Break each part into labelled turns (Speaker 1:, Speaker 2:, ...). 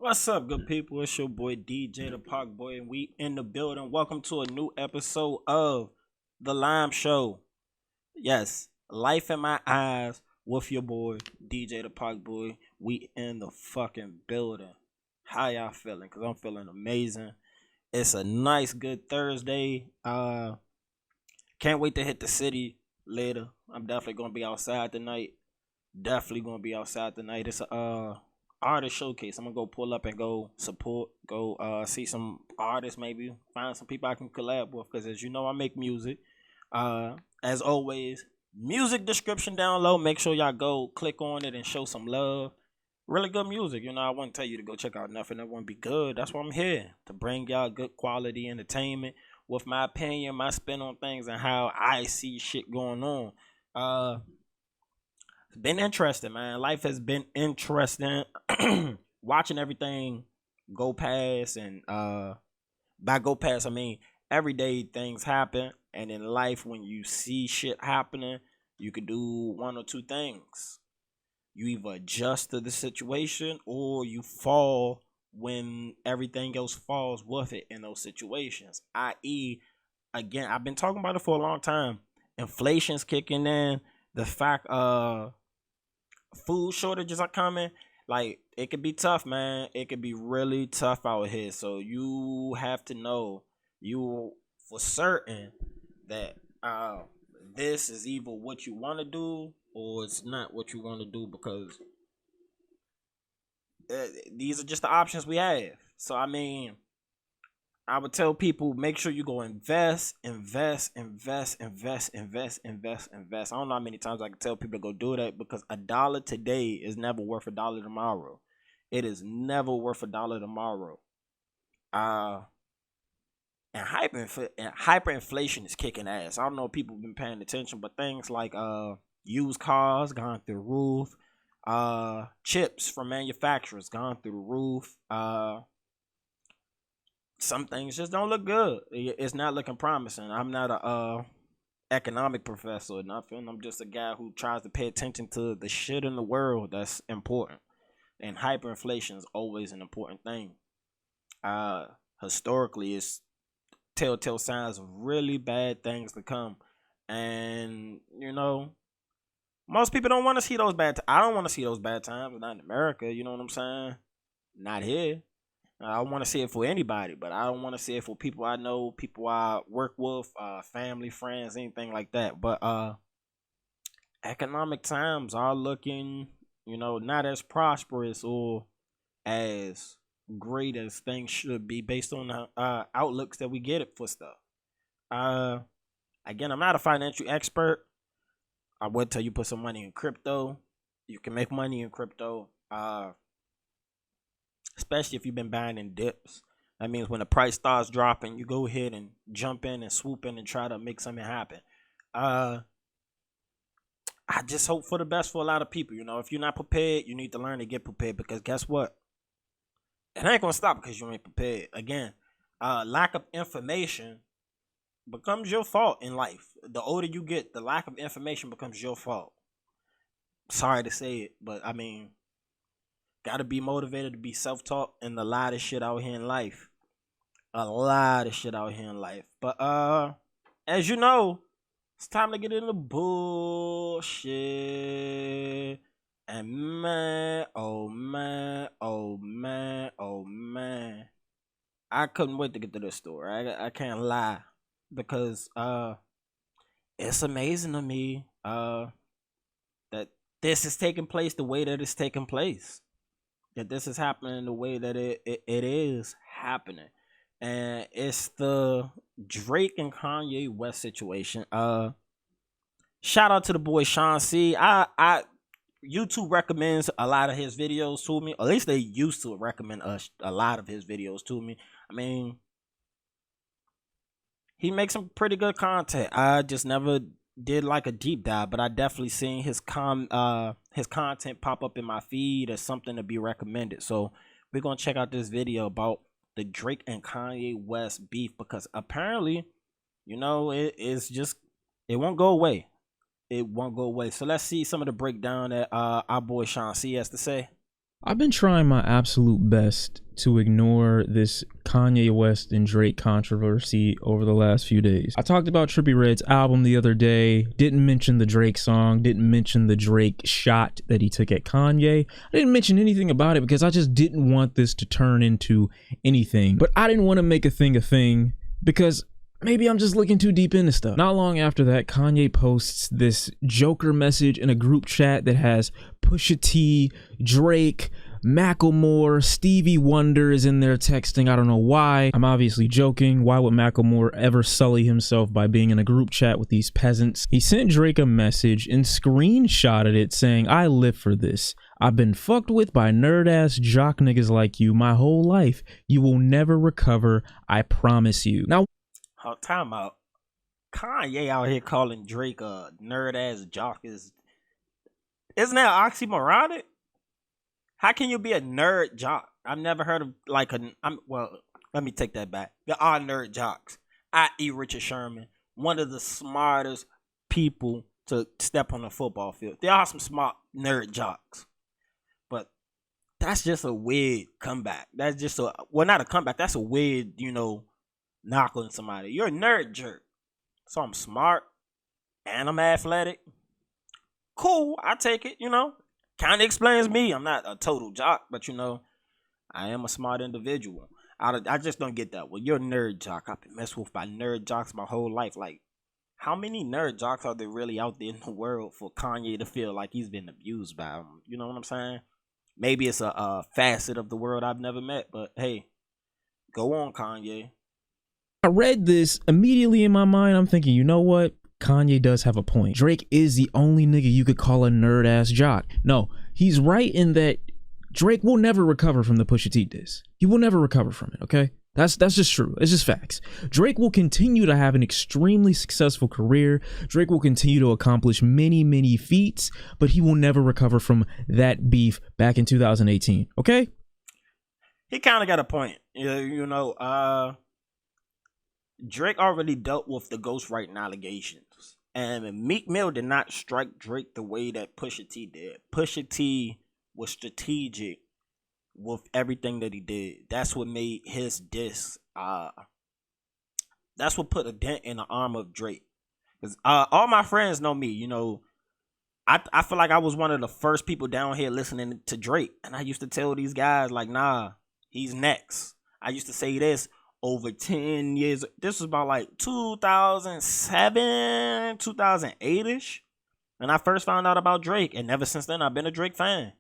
Speaker 1: What's up, good people? It's your boy DJTheParkBoy, and we in the building. Welcome to a new episode of the L.I.M.E Show. Yes, life in my eyes with your boy DJTheParkBoy. We in the fucking building. How y'all feeling? Cause I'm feeling amazing. It's a nice, good Thursday. Can't wait to hit the city later. I'm definitely gonna be outside tonight. Definitely gonna be outside tonight. It's a artist showcase. I'm gonna go pull up and go support, go see some artists, maybe find some people I can collab with. Cause as you know, I make music. As always, music description down low. Make sure y'all go click on it and show some love. Really good music. You know, I wouldn't tell you to go check out nothing that won't be good. That's why I'm here to bring y'all good quality entertainment with my opinion, my spin on things, and how I see shit going on. It's been interesting, man. Life has been interesting. Watching everything go past, and by go past I mean everyday things happen, and in life when you see shit happening, you can do one or two things. You either adjust to the situation or you fall when everything else falls with it in those situations. I.e., again, I've been talking about it for a long time. Inflation's kicking in. The fact food shortages are coming. Like, it could be tough, man. It could be really tough out here. So you have to know, you for certain, that this is either what you want to do or it's not what you want to do, because these are just the options we have. So I mean, I would tell people, make sure you go invest. I don't know how many times I can tell people to go do that, because a dollar today is never worth a dollar tomorrow. It is never worth a dollar tomorrow. Uh and hyperinflation is kicking ass. I don't know if people have been paying attention, but things like used cars gone through the roof, chips from manufacturers gone through the roof. Some things just don't look good. It's not looking promising. I'm not a economic professor or nothing. I'm just a guy who tries to pay attention to the shit in the world that's important. And hyperinflation is always an important thing. Historically, it's telltale signs of really bad things to come. And you know, most people don't want to see those I don't want to see those bad times. Not in America. You know what I'm saying? Not here. I want to see it for anybody, but I don't want to see it for people I know, people I work with, family, friends, anything like that. But economic times are looking, not as prosperous or as great as things should be, based on the outlooks that we get it for stuff. Uh, Again, I'm not a financial expert. I would tell you put some money in crypto. You can make money in crypto. Especially if you've been buying in dips. That means when the price starts dropping, you go ahead and jump in and swoop in and try to make something happen. I just hope for the best for a lot of people. If you're not prepared, you need to learn to get prepared, because guess what? It ain't gonna stop because you ain't prepared. Again, lack of information becomes your fault in life. The older you get, the lack of information becomes your fault. Sorry to say it, but I mean, gotta be motivated to be self-taught, and a lot of shit out here in life. A lot of shit out here in life. But as you know, it's time to get into bullshit. And man, oh man, oh man, oh man, I couldn't wait to get to this story. I can't lie, because it's amazing to me that this is taking place the way that it's taking place. That this is happening the way that it is happening. And it's the Drake and Kanye West situation. Shout out to the boy Sean C. I YouTube recommends a lot of his videos to me. At least they used to recommend a lot of his videos to me. I mean, he makes some pretty good content. I just never did like a deep dive, but I definitely seen his content pop up in my feed as something to be recommended. So we're gonna check out this video about the Drake and Kanye West beef, because apparently, it won't go away. It won't go away. So let's see some of the breakdown that our boy Sean C has to say.
Speaker 2: I've been trying my absolute best to ignore this Kanye West and Drake controversy over the last few days. I talked about Trippie Redd's album the other day, didn't mention the Drake song, didn't mention the Drake shot that he took at Kanye. I didn't mention anything about it because I just didn't want this to turn into anything. But I didn't want to make a thing because maybe I'm just looking too deep into stuff. Not long after that, Kanye posts this Joker message in a group chat that has Pusha T, Drake, Macklemore, Stevie Wonder is in there texting. I don't know why. I'm obviously joking. Why would Macklemore ever sully himself by being in a group chat with these peasants? He sent Drake a message and screenshotted it saying, "I live for this. I've been fucked with by nerd-ass jock niggas like you my whole life. You will never recover. I promise you." Now,
Speaker 1: time out. Kanye out here calling Drake a nerd-ass jock isn't that oxymoronic? How can you be a nerd jock? I've never heard of like let me take that back. There are nerd jocks, i.e. Richard Sherman, one of the smartest people to step on the football field. There are some smart nerd jocks. But that's just a weird comeback. That's just not a comeback. That's a weird, knock on somebody. You're a nerd jerk. So I'm smart and I'm athletic. Cool, I take it, Kind of explains me. I'm not a total jock, but I am a smart individual. I just don't get that. Well, you're a nerd jock. I've been messed with by nerd jocks my whole life. Like, how many nerd jocks are there really out there in the world for Kanye to feel like he's been abused by them? You know what I'm saying? Maybe it's a facet of the world I've never met, but hey, go on, Kanye.
Speaker 2: I read this immediately in my mind. I'm thinking, you know what? Kanye does have a point. Drake is the only nigga you could call a nerd ass jock. No, he's right in that Drake will never recover from the Pusha T diss. He will never recover from it, okay? That's just true. It's just facts. Drake will continue to have an extremely successful career. Drake will continue to accomplish many feats, but he will never recover from that beef back in 2018, okay?
Speaker 1: He kind of got a point. Drake already dealt with the ghostwriting allegations. And Meek Mill did not strike Drake the way that Pusha T did. Pusha T was strategic with everything that he did. That's what made his diss. That's what put a dent in the arm of Drake. Because all my friends know me. I feel like I was one of the first people down here listening to Drake. And I used to tell these guys, like, nah, he's next. I used to say this over 10 years. This was about like 2007, 2008-ish. When I first found out about Drake. And ever since then, I've been a Drake fan.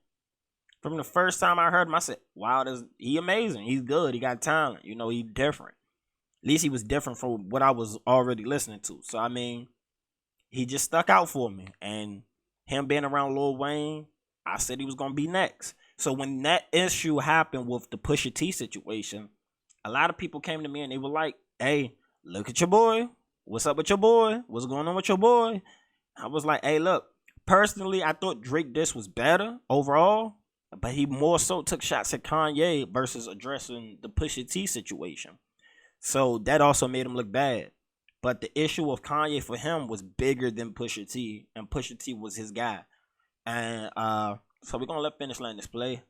Speaker 1: From the first time I heard him, I said, wow, he amazing. He's good. He got talent. He's different. At least he was different from what I was already listening to. So, he just stuck out for me. And him being around Lil Wayne, I said he was going to be next. So, when that issue happened with the Pusha T situation, a lot of people came to me and they were like, hey, look at your boy. What's up with your boy? What's going on with your boy? I was like, hey, look, personally, I thought Drake diss was better overall, but he more so took shots at Kanye versus addressing the Pusha T situation. So that also made him look bad. But the issue of Kanye for him was bigger than Pusha T, and Pusha T was his guy. And so we're going to let Finish Line display.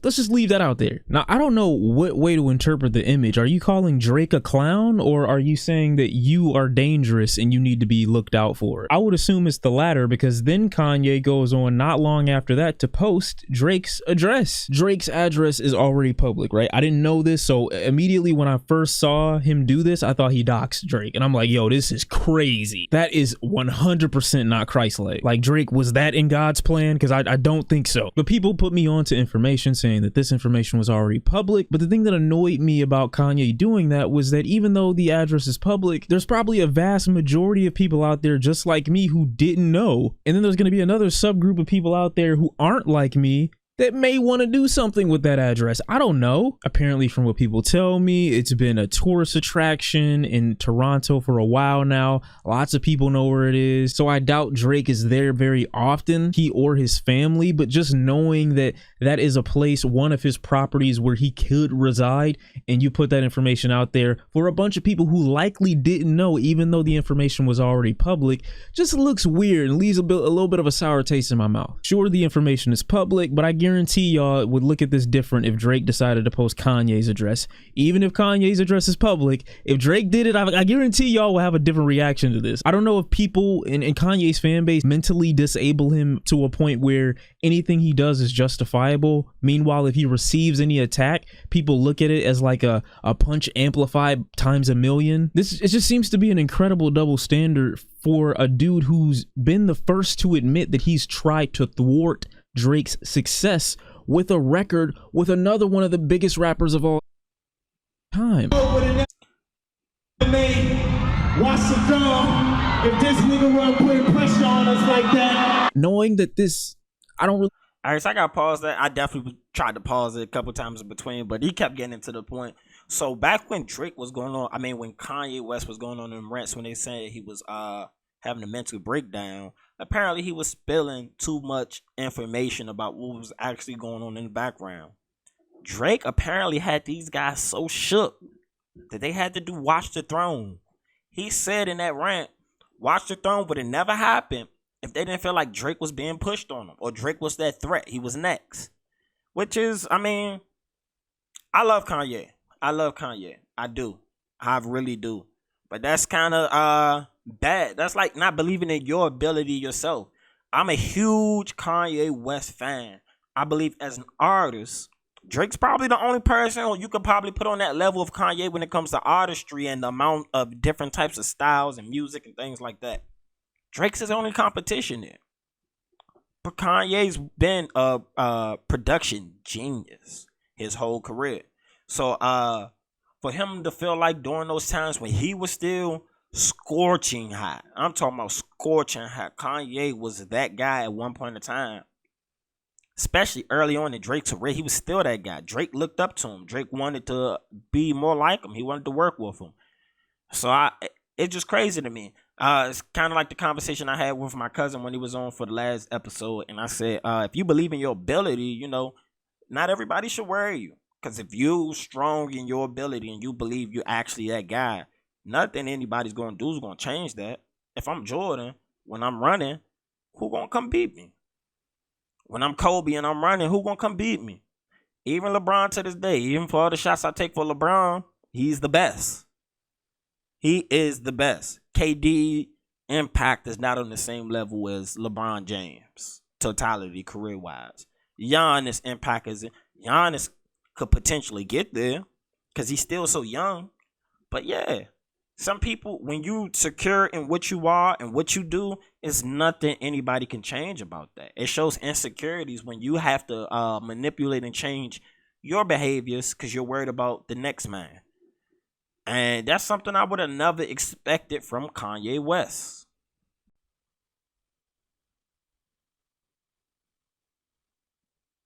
Speaker 2: Let's just leave that out there. Now, I don't know what way to interpret the image. Are you calling Drake a clown, or are you saying that you are dangerous and you need to be looked out for? I would assume it's the latter, because then Kanye goes on not long after that to post Drake's address. Drake's address is already public, right? I didn't know this, so immediately when I first saw him do this, I thought he doxed Drake, and I'm like, yo, this is crazy. That is 100% not Christ-like. Like, Drake, was that in God's plan? Because I don't think so. But people put me on to information saying that this information was already public. But the thing that annoyed me about Kanye doing that was that even though the address is public, there's probably a vast majority of people out there just like me who didn't know. And then there's going to be another subgroup of people out there who aren't like me that may want to do something with that address. I don't know. Apparently, from what people tell me, it's been a tourist attraction in Toronto for a while now. Lots of people know where it is. So I doubt Drake is there very often, he or his family, but just knowing that that is a place, one of his properties where he could reside, and you put that information out there for a bunch of people who likely didn't know, even though the information was already public, just looks weird and leaves a little bit of a sour taste in my mouth. Sure, the information is public, but I guarantee guarantee y'all would look at this different if Drake decided to post Kanye's address. Even if Kanye's address is public, if Drake did it, I guarantee y'all will have a different reaction to this. I don't know if people in Kanye's fan base mentally disable him to a point where anything he does is justifiable. Meanwhile, if he receives any attack, people look at it as like a punch amplified times a million. It just seems to be an incredible double standard for a dude who's been the first to admit that he's tried to thwart Drake's success with a record with another one of the biggest rappers of all time.
Speaker 3: Watch the drum. If this nigga wasn't putting pressure on us like that.
Speaker 2: Knowing that this, I don't really.
Speaker 1: All right, so I got to pause that. I definitely tried to pause it a couple times in between, but he kept getting to the point. So back when Drake was going on, when Kanye West was going on in rants, when they said he was having a mental breakdown, apparently he was spilling too much information about what was actually going on in the background. Drake apparently had these guys so shook that they had to do Watch the Throne. He said in that rant, Watch the Throne would have never happened if they didn't feel like Drake was being pushed on them or Drake was that threat. He was next. Which is, I love Kanye. I do. I really do. But that's kind of bad. That's like not believing in your ability yourself. I'm a huge Kanye West fan. I believe as an artist, Drake's probably the only person you could probably put on that level of Kanye when it comes to artistry and the amount of different types of styles and music and things like that. Drake's his only competition there. But Kanye's been a production genius his whole career. So for him to feel like during those times when he was still scorching hot, I'm talking about scorching hot, Kanye was that guy at one point in time. Especially early on in Drake's career, he was still that guy. Drake looked up to him. Drake wanted to be more like him. He wanted to work with him. So it's just crazy to me. It's kind of like the conversation I had with my cousin when he was on for the last episode. And I said, if you believe in your ability, not everybody should worry you. Because if you strong in your ability and you believe you're actually that guy, nothing anybody's going to do is going to change that. If I'm Jordan, when I'm running, who going to come beat me? When I'm Kobe and I'm running, who going to come beat me? Even LeBron to this day, even for all the shots I take for LeBron, he's the best. He is the best. KD impact is not on the same level as LeBron James, totality career-wise. Giannis impact is Giannis could potentially get there because he's still so young. But yeah, some people, when you secure in what you are and what you do, it's nothing anybody can change about that. It shows insecurities when you have to manipulate and change your behaviors because you're worried about the next man. And that's something I would have never expected from Kanye West.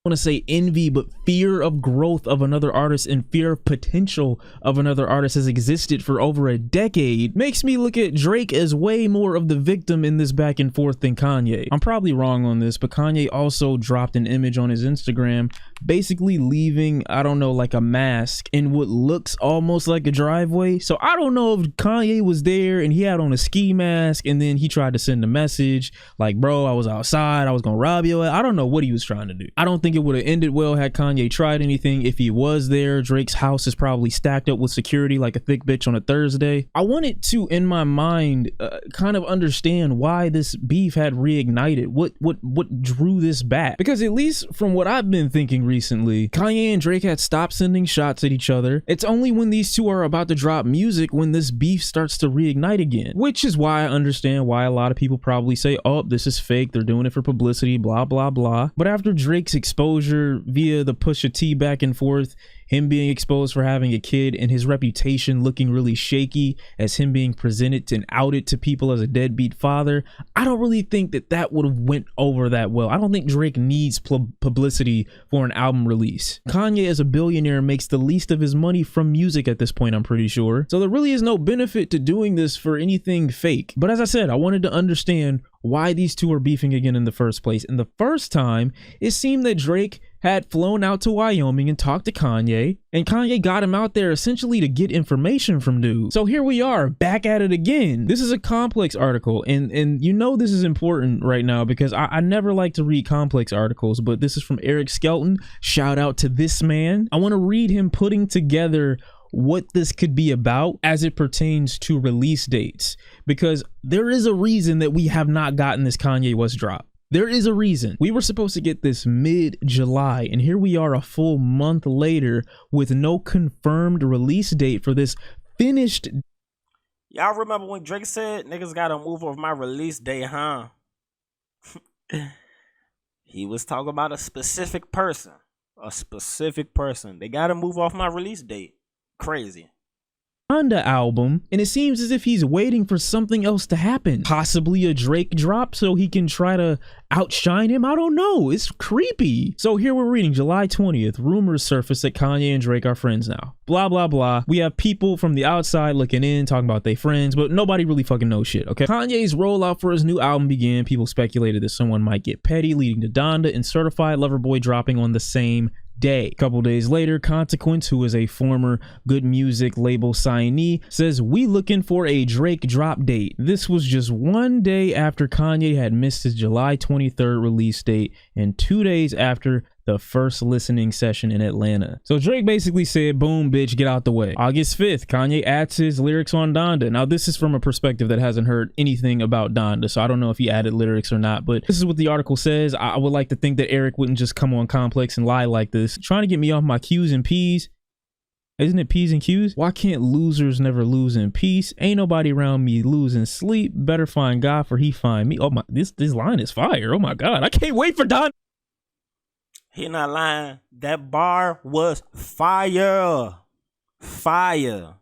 Speaker 2: Want to say envy, but fear of growth of another artist and fear of potential of another artist has existed for over a decade. Makes me look at Drake as way more of the victim in this back and forth than Kanye. I'm probably wrong on this, but Kanye also dropped an image on his Instagram basically leaving, I don't know, like a mask in what looks almost like a driveway. So I don't know if Kanye was there and he had on a ski mask and then he tried to send a message like, bro, I was outside, I was gonna rob you. I don't know what he was trying to do. I don't think it would have ended well had Kanye tried anything. If he was there, Drake's house is probably stacked up with security like a thick bitch on a Thursday. I wanted to, in my mind, kind of understand why this beef had reignited. What drew this back? Because at least from what I've been thinking recently, Kanye and Drake had stopped sending shots at each other. It's only when these two are about to drop music when this beef starts to reignite again, which is why I understand why a lot of people probably say, oh, this is fake, they're doing it for publicity, blah blah blah. But after Drake's exposure via the Pusha T back and forth, him being exposed for having a kid and his reputation looking really shaky as him being presented and outed to people as a deadbeat father, I don't really think that would have went over that well. I don't think Drake needs publicity for an album release. Kanye as a billionaire makes the least of his money from music at this point, I'm pretty sure. So there really is no benefit to doing this for anything fake. But as I said, I wanted to understand why these two are beefing again in the first place. And the first time, it seemed that Drake had flown out to Wyoming and talked to Kanye, and Kanye got him out there essentially to get information from dude. So here we are, back at it again. This is a complex article, and you know this is important right now because I never like to read complex articles, but this is from Eric Skelton. Shout out to this man. I want to read him putting together what this could be about as it pertains to release dates, because there is a reason that we have not gotten this Kanye West drop. There is a reason. We were supposed to get this mid-July, and here we are a full month later with no confirmed release date for this finished.
Speaker 1: Y'all remember when Drake said niggas gotta move off my release date, huh? He was talking about a specific person. A specific person. They gotta move off my release date. Crazy.
Speaker 2: Donda album, and it seems as if he's waiting for something else to happen, possibly a Drake drop so he can try to outshine him. I don't know, it's creepy. So here we're reading July 20th, rumors surface that Kanye and Drake are friends now, blah blah blah. We have people from the outside looking in talking about they friends, but nobody really fucking knows shit. Okay, Kanye's rollout for his new album began. People speculated that someone might get petty, leading to Donda and Certified Lover Boy dropping on the same day. A couple days later, Consequence, who is a former Good Music label signee, says we looking for a Drake drop date. This was just one day after Kanye had missed his July 23rd release date and 2 days after the first listening session in Atlanta. So Drake basically said, boom, bitch, get out the way. August 5th, Kanye adds his lyrics on Donda. Now, this is from a perspective that hasn't heard anything about Donda, so I don't know if he added lyrics or not, but this is what the article says. I would like to think that Eric wouldn't just come on Complex and lie like this, trying to get me off my Q's and P's. Isn't it P's and Q's? Why can't losers never lose in peace? Ain't nobody around me losing sleep. Better find God for he find me. Oh my, this line is fire. Oh my God, I can't wait for Donda.
Speaker 1: He not lying. That bar was fire. Fire.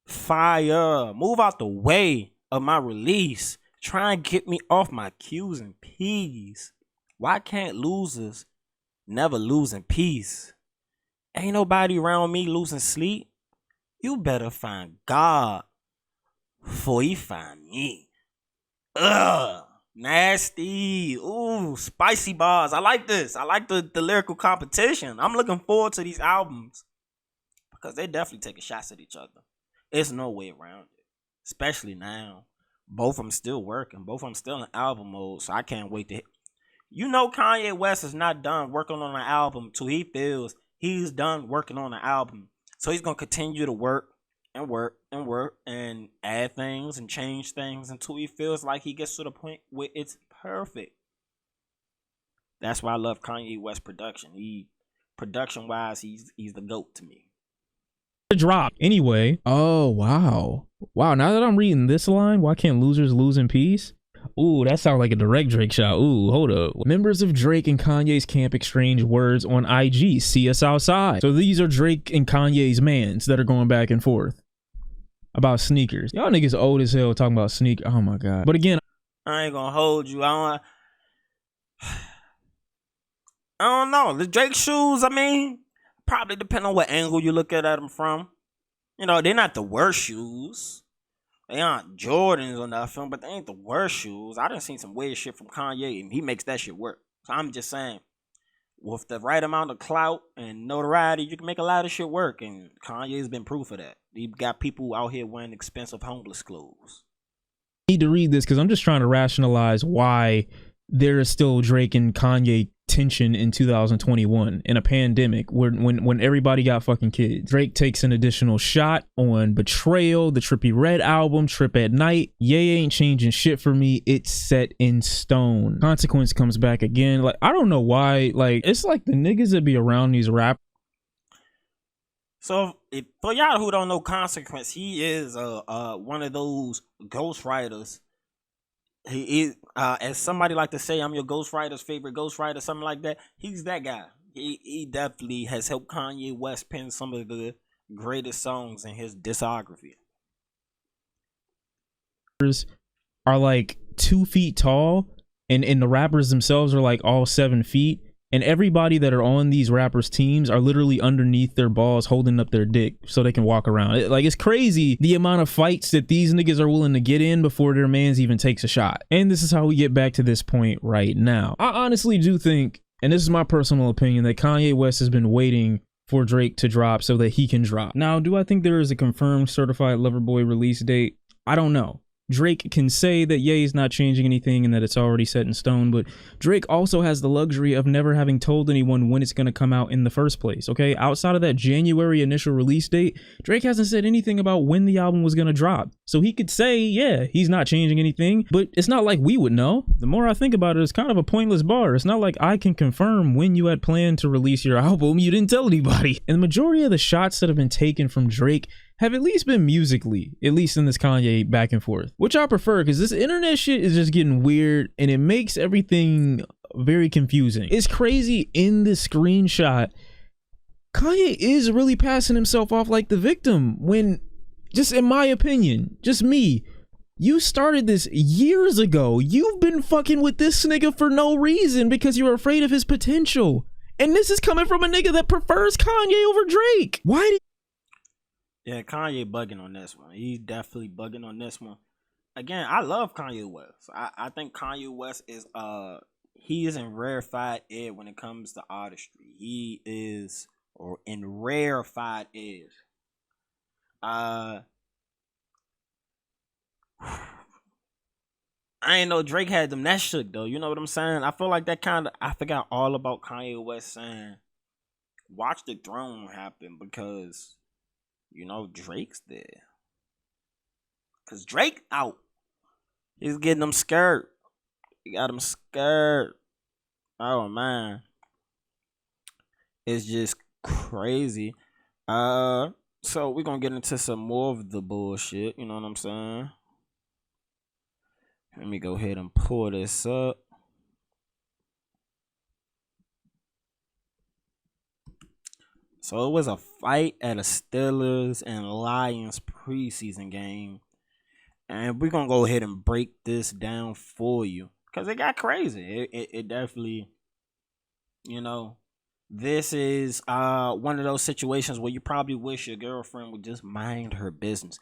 Speaker 1: Fire. Move out the way of my release. Try and get me off my Q's and P's. Why can't losers never lose in peace? Ain't nobody around me losing sleep. You better find God before he find me. Ugh. Nasty. Ooh, spicy bars. I like this. I like the lyrical competition. I'm looking forward to these albums because they definitely taking shots at each other. There's no way around it, especially now. Both of them still working. Both of them still in album mode, so I can't wait to hit. You know Kanye West is not done working on an album till he feels he's done working on an album. So he's going to continue to work and work and work and add things and change things until he feels like he gets to the point where it's perfect. That's why I love Kanye West production. Production wise, he's the GOAT to me.
Speaker 2: Drop anyway. Oh wow. Now that I'm reading this line, why can't losers lose in peace? Ooh, that sounds like a direct Drake shot. Ooh, hold up. Members of Drake and Kanye's camp exchange words on IG. See us outside. So these are Drake and Kanye's mans that are going back and forth about sneakers. Y'all niggas old as hell talking about sneakers. Oh my God. But again,
Speaker 1: I ain't gonna hold you. I don't know. The Drake shoes, I mean, probably depend on what angle you look at them from. You know, they're not the worst shoes. They aren't Jordans or nothing, but they ain't the worst shoes. I done seen some weird shit from Kanye, and he makes that shit work. So I'm just saying, with the right amount of clout and notoriety, you can make a lot of shit work, and Kanye's been proof of that. He got people out here wearing expensive homeless clothes.
Speaker 2: I need to read this because I'm just trying to rationalize why there is still Drake and Kanye tension in 2021 in a pandemic when everybody got fucking kids. Drake takes an additional shot on Betrayal, the Trippie Redd album, Trip at Night. Ye ain't changing shit for me. It's set in stone. Consequence comes back again. Like, I don't know why. Like, it's like the niggas that be around these rappers.
Speaker 1: So for y'all who don't know Consequence, he is one of those ghostwriters. He is, as somebody like to say, I'm your ghostwriter's favorite ghostwriter, something like that. He's that guy. He definitely has helped Kanye West pen some of the greatest songs in his discography.
Speaker 2: Are like 2 feet tall, and the rappers themselves are like all 7 feet, And everybody that are on these rappers teams are literally underneath their balls holding up their dick so they can walk around. It's crazy the amount of fights that these niggas are willing to get in before their mans even takes a shot. And this is how we get back to this point right now. I honestly do think, and this is my personal opinion, that Kanye West has been waiting for Drake to drop so that he can drop. Now, do I think there is a confirmed certified lover boy release date? I don't know. Drake can say that Ye's not changing anything and that it's already set in stone, but Drake also has the luxury of never having told anyone when it's going to come out in the first place, okay? Outside of that January initial release date, Drake hasn't said anything about when the album was going to drop. So he could say, yeah, he's not changing anything, but it's not like we would know. The more I think about it, it's kind of a pointless bar. It's not like I can confirm when you had planned to release your album. You didn't tell anybody. And the majority of the shots that have been taken from Drake have at least been musically, at least in this Kanye back and forth, which I prefer because this internet shit is just getting weird and it makes everything very confusing. It's crazy in this screenshot. Kanye is really passing himself off like the victim when, just in my opinion, just me, you started this years ago. You've been fucking with this nigga for no reason because you're afraid of his potential. And this is coming from a nigga that prefers Kanye over Drake. Why did
Speaker 1: Yeah, Kanye bugging on this one. He's definitely bugging on this one. Again, I love Kanye West. I think Kanye West is he is in rarefied air when it comes to artistry. He is in rarefied air. I ain't know Drake had them that shook though. You know what I'm saying? I feel like that kind of, I forgot all about Kanye West saying, watch the throne happen because, you know, Drake's there. Cause Drake out. He's getting them scared. He got them scared. Oh man. It's just crazy. So we're gonna get into some more of the bullshit, you know what I'm saying? Let me go ahead and pull this up. So it was a fight at a Steelers and Lions preseason game. And we're going to go ahead and break this down for you. Because it got crazy. It definitely, you know, this is one of those situations where you probably wish your girlfriend would just mind her business.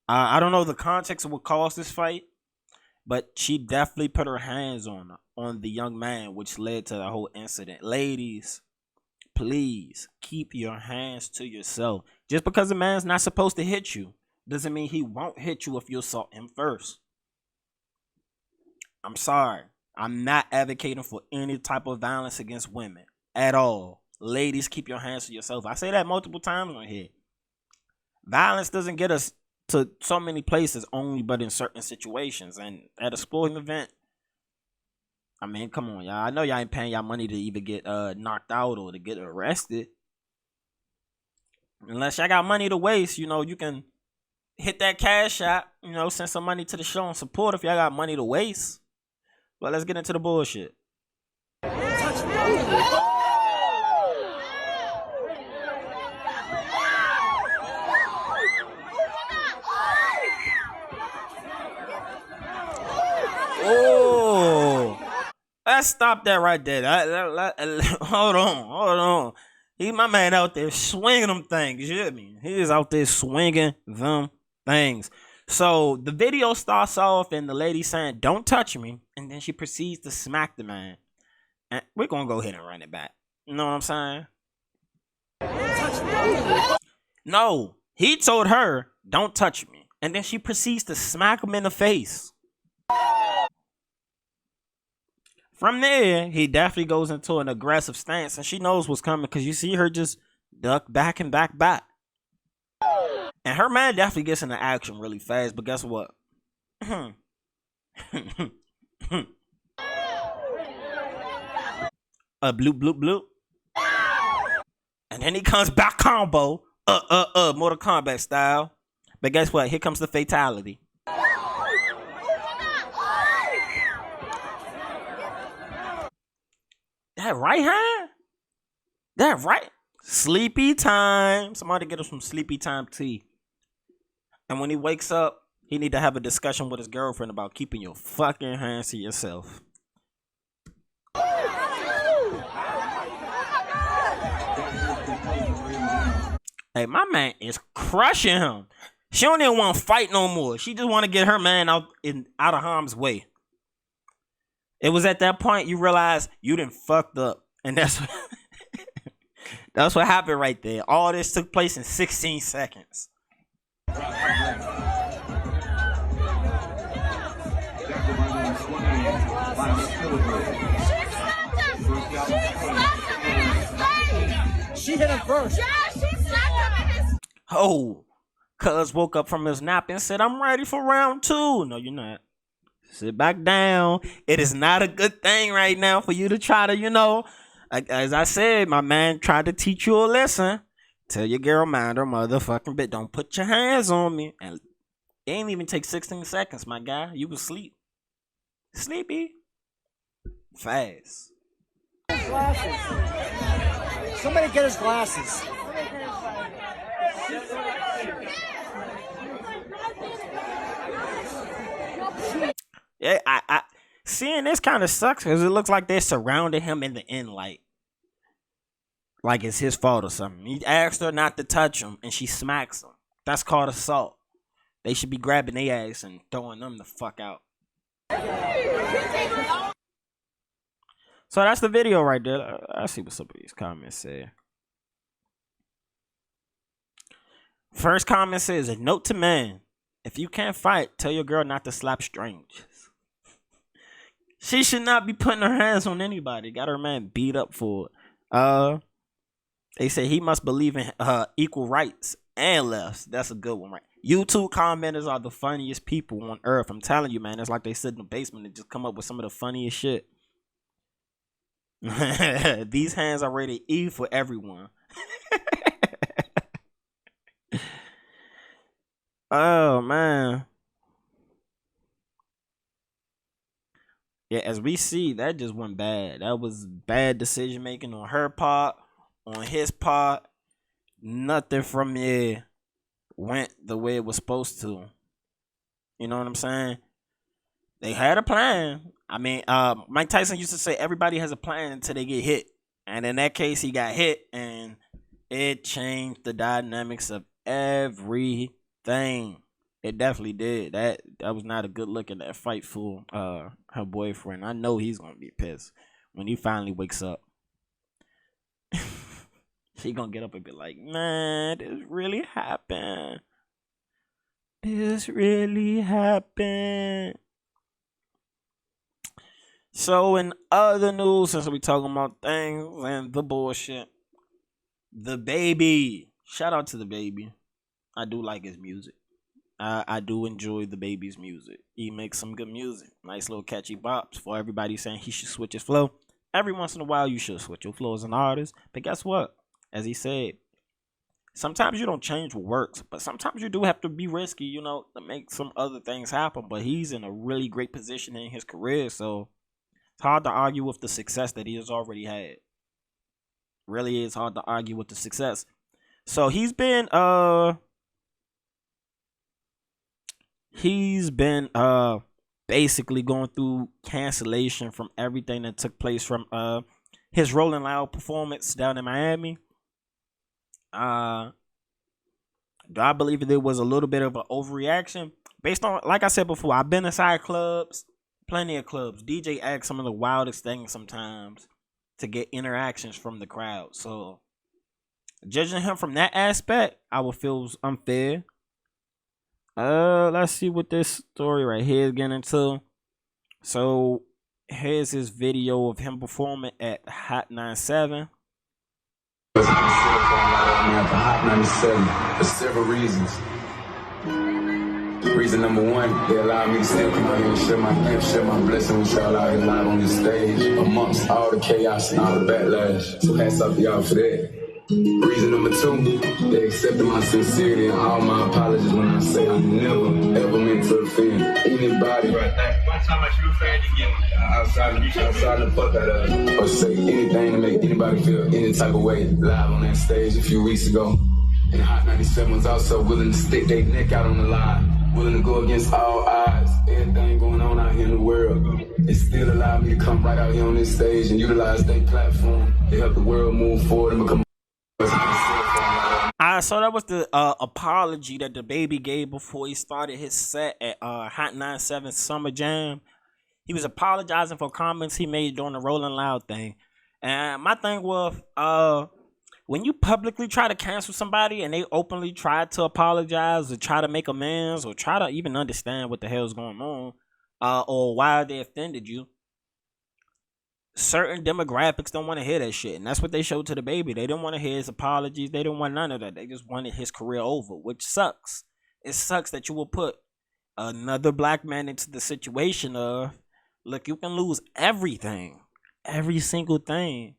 Speaker 1: I don't know the context of what caused this fight, but she definitely put her hands on the young man, which led to the whole incident. Ladies, please keep your hands to yourself. Just because a man's not supposed to hit you doesn't mean he won't hit you if you assault him first. I'm sorry. I'm not advocating for any type of violence against women at all. Ladies, keep your hands to yourself. I say that multiple times on here. Violence doesn't get us to so many places only but in certain situations. And at a sporting event, I mean, come on, y'all. I know y'all ain't paying y'all money to either get knocked out or to get arrested. Unless y'all got money to waste, you know, you can hit that Cashapp, you know, send some money to the show and support if y'all got money to waste. But let's get into the bullshit. Oh, let's stop that right there. Hold on. My man out there swinging them things. You hear me? He is out there swinging them things. So the video starts off and the lady saying, "Don't touch me," and then she proceeds to smack the man. And we're gonna go ahead and run it back. You know what I'm saying? No, he told her, "Don't touch me," and then she proceeds to smack him in the face. From there, he definitely goes into an aggressive stance, and she knows what's coming because you see her just duck back and back. And her man definitely gets into action really fast, but guess what? A bloop, bloop, bloop. And then he comes back combo, Mortal Kombat style. But guess what? Here comes the fatality. That right hand? That right? Sleepy time. Somebody get us some sleepy time tea. And when he wakes up, he need to have a discussion with his girlfriend about keeping your fucking hands to yourself. Hey, my man is crushing him. She don't even want to fight no more. She just want to get her man out of harm's way. It was at that point you realize you done fucked up. And that's what happened right there. All this took place in 16 seconds.
Speaker 4: She hit him first.
Speaker 5: Yeah, she slapped him in his...
Speaker 1: Oh, cuz woke up from his nap and said, I'm ready for round 2. No, you're not. Sit back down. It is not a good thing right now for you to try to, as I said, my man tried to teach you a lesson. Tell your girl, mind her motherfucking bit. Don't put your hands on me. And it ain't even take 16 seconds, my guy. You was asleep. Sleepy. Fast.
Speaker 4: Glasses. Somebody get his glasses.
Speaker 1: Yeah, I seeing this kind of sucks because it looks like they surrounded him in the end, like it's his fault or something. He asked her not to touch him, and she smacks him. That's called assault. They should be grabbing their ass and throwing them the fuck out. So that's the video right there. I see what some of these comments say. First comment says, a note to men. If you can't fight, tell your girl not to slap strangers. She should not be putting her hands on anybody. Got her man beat up for it. They say he must believe in equal rights and lefts. That's a good one, right? YouTube commenters are the funniest people on earth. I'm telling you, man. It's like they sit in the basement and just come up with some of the funniest shit. These hands are rated E for everyone. Oh, man. Yeah, as we see, that just went bad. That was bad decision making on her part, on his part. Nothing from there went the way it was supposed to. You know what I'm saying? They had a plan. I mean, Mike Tyson used to say everybody has a plan until they get hit. And in that case, he got hit, and it changed the dynamics of everything. It definitely did. That was not a good look at that fight for her boyfriend. I know he's gonna be pissed when he finally wakes up. She gonna get up and be like, man, this really happened. This really happened. So in other news, since we talking about things and the bullshit, DaBaby. Shout out to DaBaby. I do like his music. I do enjoy DaBaby's music. He makes some good music. Nice little catchy bops for everybody saying he should switch his flow. Every once in a while, you should switch your flow as an artist. But guess what? As he said, sometimes you don't change what works. But sometimes you do have to be risky, to make some other things happen. But he's in a really great position in his career. So it's hard to argue with the success that he has already had. Really is hard to argue with the success. So he's been basically going through cancellation from everything that took place from his Rolling Loud performance down in Miami. Do I believe that there was a little bit of an overreaction based on, like I said before, I've been inside clubs, plenty of clubs. DJ acts some of the wildest things sometimes to get interactions from the crowd. So judging him from that aspect, I would feel was unfair. Let's see what this story right here is getting into. So here's his video of him performing at Hot 97.
Speaker 6: Hot 97 for several reasons. Reason number one, they allowed me to still come out here and share my gift, share my blessing with y'all out here live on this stage amongst all the chaos and all the backlash. So hats off to y'all for that. Reason number two, they accepted my sincerity and all my apologies when I say I never, ever meant to offend anybody.
Speaker 3: One time I should offend again.
Speaker 6: Outside the fuck out of it. Or say anything to make anybody feel any type of way live on that stage a few weeks ago. And Hot 97 was also willing to stick their neck out on the line. Willing to go against all odds, everything going on out here in the world. It still allowed me to come right out here on this stage and utilize their platform to help the world move forward and become
Speaker 1: So that was the apology that DaBaby gave before he started his set at Hot 97 Summer Jam. He was apologizing for comments he made during the Rolling Loud thing. And my thing was, when you publicly try to cancel somebody and they openly try to apologize or try to make amends or try to even understand what the hell's going on, or why they offended you, certain demographics don't want to hear that shit. And that's what they showed to DaBaby. They didn't want to hear his apologies. They didn't want none of that. They just wanted his career over, which sucks. It sucks that you will put another black man into the situation of, look, you can lose everything, every single thing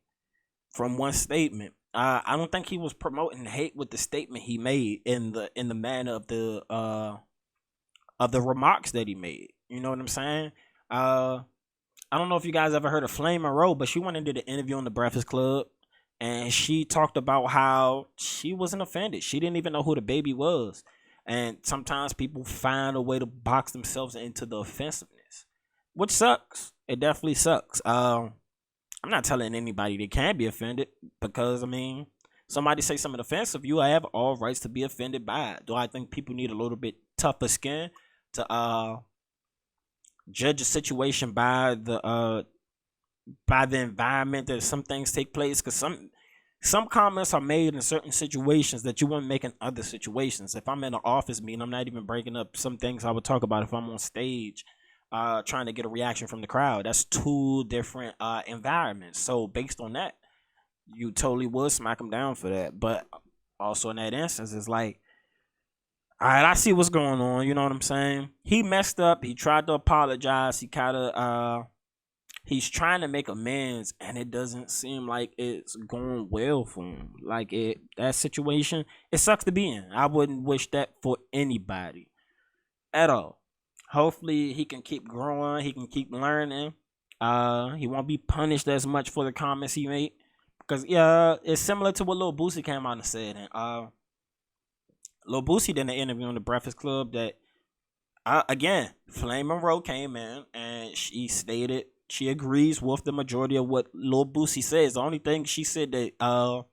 Speaker 1: from one statement. I don't think he was promoting hate with the statement he made in the manner of the remarks that he made. You know what I'm saying? I don't know if you guys ever heard of Flame Monroe, but she went and did an interview on the Breakfast Club, and she talked about how she wasn't offended. She didn't even know who DaBaby was, and sometimes people find a way to box themselves into the offensiveness, which sucks. It definitely sucks. I'm not telling anybody they can't be offended, because, I mean, somebody say something offensive, you have all rights to be offended by it. Do I think people need a little bit tougher skin to judge a situation by the environment that some things take place? Because some comments are made in certain situations that you wouldn't make in other situations. If I'm in an office meeting, I'm not even breaking up some things I would talk about if I'm on stage trying to get a reaction from the crowd. That's two different environments. So based on that, you totally would smack him down for that. But also in that instance, it's like, all right, I see what's going on. You know what I'm saying? He messed up. He tried to apologize. He kind of he's trying to make amends, and it doesn't seem like it's going well for him. Like, that situation, it sucks to be in. I wouldn't wish that for anybody at all. Hopefully he can keep growing. He can keep learning. He won't be punished as much for the comments he made, because it's similar to what Lil Boosie came out and said. And Lil Boosie did an interview on the Breakfast Club that again, Flame Monroe came in and she stated she agrees with the majority of what Lil Boosie says. The only thing she said that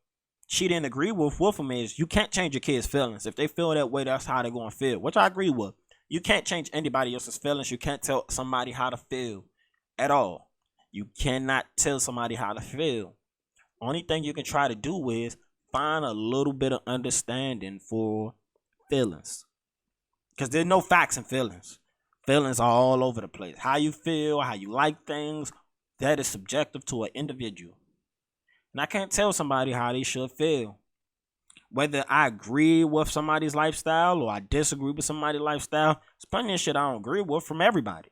Speaker 1: she didn't agree with him is, you can't change your kids' feelings. If they feel that way, that's how they're gonna feel, which I agree with. You can't change anybody else's feelings. You can't tell somebody how to feel at all. You cannot tell somebody how to feel. Only thing you can try to do is find a little bit of understanding for feelings. Because there's no facts in feelings. Feelings are all over the place. How you feel, how you like things, that is subjective to an individual. And I can't tell somebody how they should feel. Whether I agree with somebody's lifestyle or I disagree with somebody's lifestyle, there's plenty of shit I don't agree with from everybody.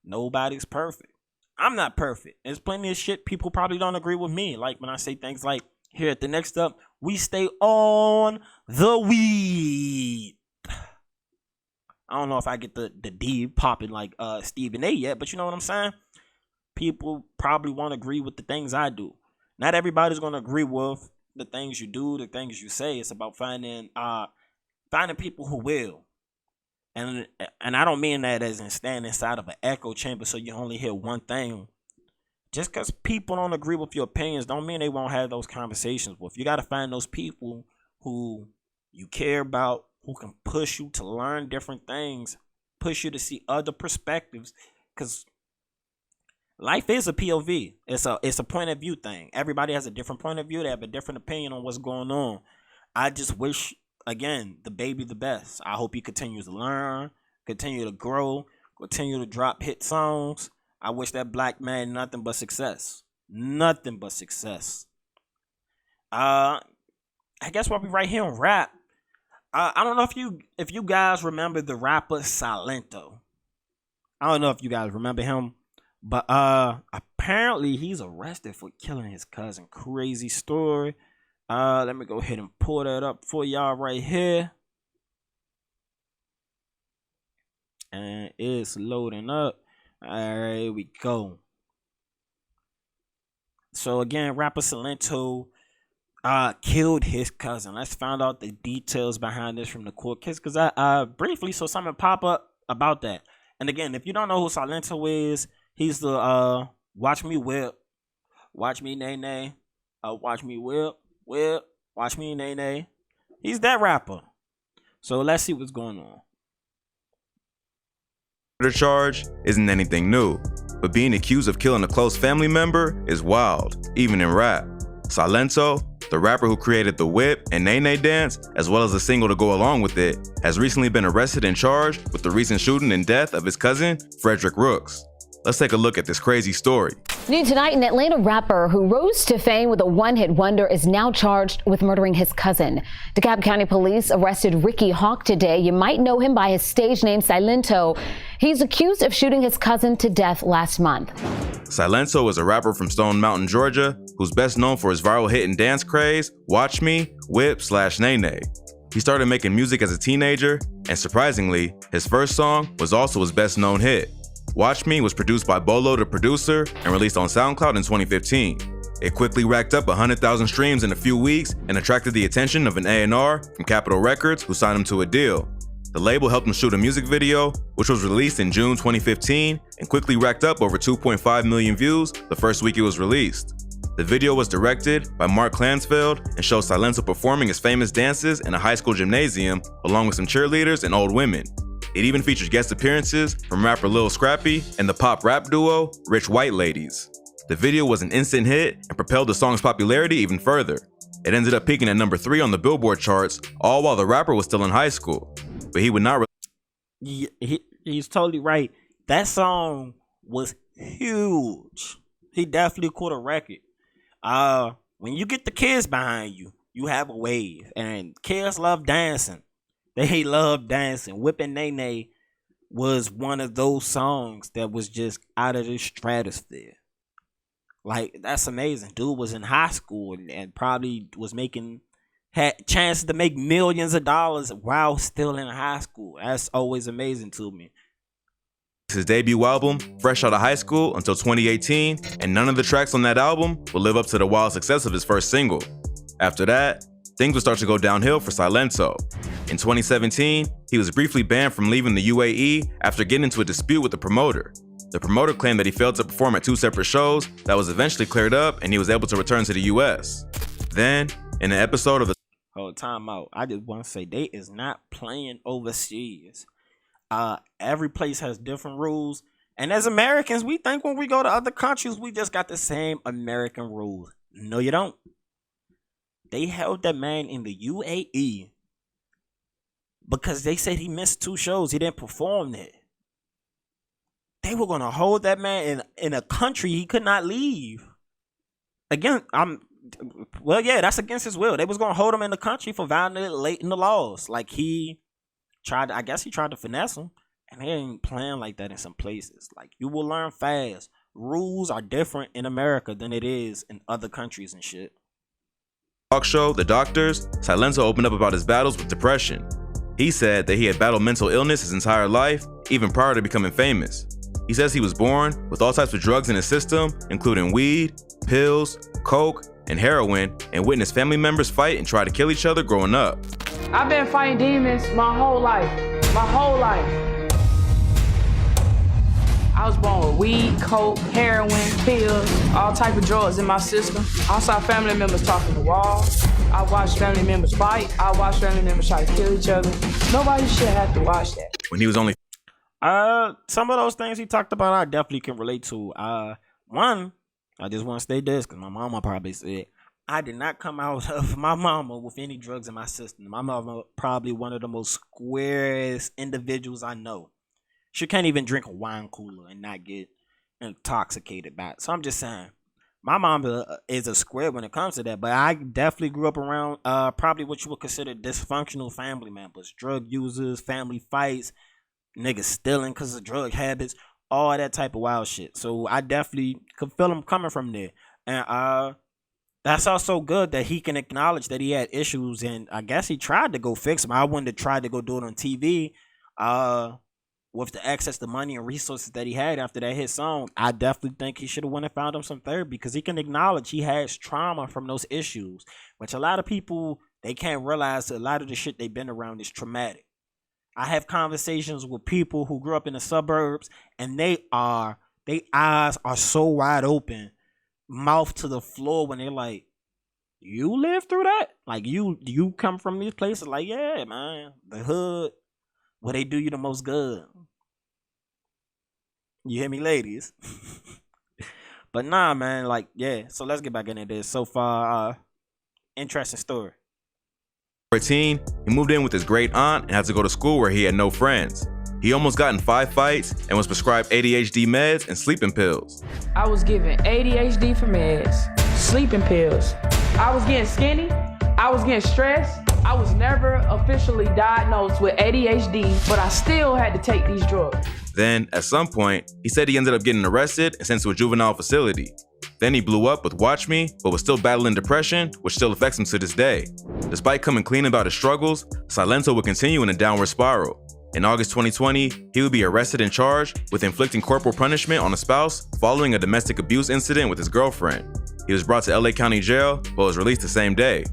Speaker 1: Nobody's perfect. I'm not perfect. There's plenty of shit people probably don't agree with me. Like when I say things like, here at the Next Up, we stay on the weed. I don't know if I get the D popping like Stephen A yet, but you know what I'm saying? People probably won't agree with the things I do. Not everybody's going to agree with the things you do, the things you say. It's about finding people who will. And I don't mean that as in stand inside of an echo chamber so you only hear one thing. Just because people don't agree with your opinions don't mean they won't have those conversations with. You got to find those people who you care about, who can push you to learn different things, push you to see other perspectives. Because life is a POV. It's a point of view thing. Everybody has a different point of view. They have a different opinion on what's going on. I just wish, again, DaBaby the best. I hope he continues to learn, continue to grow, continue to drop hit songs. I wish that black man nothing but success. Nothing but success. I guess we'll be right here on rap. I don't know if you guys remember the rapper Silento. I don't know if you guys remember him. But apparently he's arrested for killing his cousin. Crazy story. Let me go ahead and pull that up for y'all right here. And it's loading up. Alright, here we go. So again, rapper Silento killed his cousin. Let's find out the details behind this from the court case, because I briefly saw something pop up about that. And again, if you don't know who Silento is, he's the watch me whip, watch me nay nay, watch me whip, watch me nay nay. He's that rapper. So let's see what's going on.
Speaker 7: The charge isn't anything new, but being accused of killing a close family member is wild, even in rap. Silento, the rapper who created the whip and Nene dance, as well as a single to go along with it, has recently been arrested and charged with the recent shooting and death of his cousin, Frederick Rooks. Let's take a look at this crazy story.
Speaker 8: New tonight, an Atlanta rapper who rose to fame with a one-hit wonder is now charged with murdering his cousin. DeKalb County Police arrested Ricky Hawk today. You might know him by his stage name, Silento. He's accused of shooting his cousin to death last month.
Speaker 7: Silento is a rapper from Stone Mountain, Georgia, who's best known for his viral hit and dance craze, Watch Me, Whip/Nene. He started making music as a teenager, and surprisingly, his first song was also his best known hit. Watch Me was produced by Bolo, the producer, and released on SoundCloud in 2015. It quickly racked up 100,000 streams in a few weeks and attracted the attention of an A&R from Capitol Records, who signed him to a deal. The label helped him shoot a music video, which was released in June 2015 and quickly racked up over 2.5 million views the first week it was released. The video was directed by Mark Clansfield and shows Silento performing his famous dances in a high school gymnasium along with some cheerleaders and old women. It even featured guest appearances from rapper Lil Scrappy and the pop rap duo Rich White Ladies. The video was an instant hit and propelled the song's popularity even further. It ended up peaking at number 3 on the Billboard charts, all while the rapper was still in high school. But he would not.
Speaker 1: He's totally right. That song was huge. He definitely caught a record. When you get the kids behind you, you have a wave, and kids love dancing. They love dancing. Whippin' Nene was one of those songs that was just out of the stratosphere. Like, that's amazing. Dude was in high school and probably had chances to make millions of dollars while still in high school. That's always amazing to me.
Speaker 7: His debut album, fresh out of high school, until 2018, and none of the tracks on that album will live up to the wild success of his first single. After that, things would start to go downhill for Silento. In 2017, he was briefly banned from leaving the UAE after getting into a dispute with the promoter. The promoter claimed that he failed to perform at 2 separate shows that was eventually cleared up and he was able to return to the US. Then, in an episode of the
Speaker 1: time out. I just want to say they is not playing overseas. Every place has different rules. And as Americans, we think when we go to other countries, we just got the same American rules. No, you don't. They held that man in the UAE because they said he missed 2 shows. He didn't perform there. They were going to hold that man in a country he could not leave. Again, that's against his will. They was going to hold him in the country for violating the laws. Like, he tried to finesse him. And they ain't playing like that in some places. Like, you will learn fast. Rules are different in America than it is in other countries and shit.
Speaker 7: Talk show, The Doctors, Silento opened up about his battles with depression. He said that he had battled mental illness his entire life, even prior to becoming famous. He says he was born with all types of drugs in his system, including weed, pills, coke, and heroin, and witnessed family members fight and try to kill each other growing up.
Speaker 9: I've been fighting demons my whole life. I was born with weed, coke, heroin, pills, all type of drugs in my system. I saw family members talking to walls. I watched family members fight. I watched family members try to kill each other. Nobody should have to watch that.
Speaker 7: When he was only
Speaker 1: some of those things he talked about, I definitely can relate to. One, I just want to say this because my mama probably said, I did not come out of my mama with any drugs in my system. My mama probably one of the most squarest individuals I know. She can't even drink a wine cooler and not get intoxicated by it. So I'm just saying, my mom is a square when it comes to that. But I definitely grew up around probably what you would consider dysfunctional family members. Drug users, family fights, niggas stealing because of drug habits, all that type of wild shit. So I definitely could feel him coming from there. And that's also good that he can acknowledge that he had issues. And I guess he tried to go fix them. I wouldn't have tried to go do it on TV. With the access to money and resources that he had after that hit song, I definitely think he should have went and found him some therapy because he can acknowledge he has trauma from those issues, which a lot of people, they can't realize a lot of the shit they've been around is traumatic. I have conversations with people who grew up in the suburbs and their eyes are so wide open, mouth to the floor when they're like, You live through that? Like you come from these places like, yeah, man, the hood, where they do you the most good. You hear me, ladies? But nah, man, like, yeah. So let's get back into this. So far, interesting story.
Speaker 7: 13, he moved in with his great aunt and had to go to school where he had no friends. He almost got in 5 fights and was prescribed ADHD meds and sleeping pills.
Speaker 9: I was given ADHD for meds, sleeping pills. I was getting skinny. I was getting stressed. I was never officially diagnosed with ADHD, but I still had to take these drugs.
Speaker 7: Then, at some point, he said he ended up getting arrested and sent to a juvenile facility. Then he blew up with Watch Me, but was still battling depression, which still affects him to this day. Despite coming clean about his struggles, Silento would continue in a downward spiral. In August 2020, he would be arrested and charged with inflicting corporal punishment on a spouse following a domestic abuse incident with his girlfriend. He was brought to LA County Jail, but was released the same day.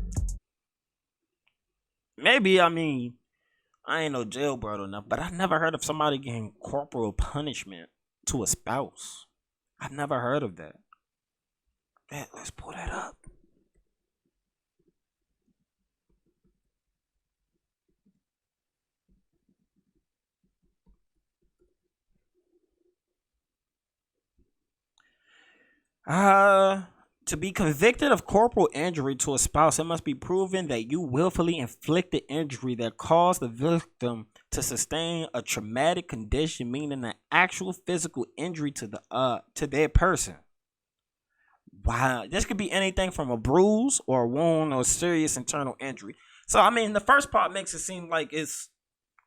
Speaker 1: Maybe, I mean, I ain't no jailbird or nothing, but I never heard of somebody getting corporal punishment to a spouse. I've never heard of that. Let's pull that up. To be convicted of corporal injury to a spouse, it must be proven that you willfully inflicted injury that caused the victim to sustain a traumatic condition, meaning an actual physical injury to their person. Wow, this could be anything from a bruise or a wound or serious internal injury. So, I mean, the first part makes it seem like it's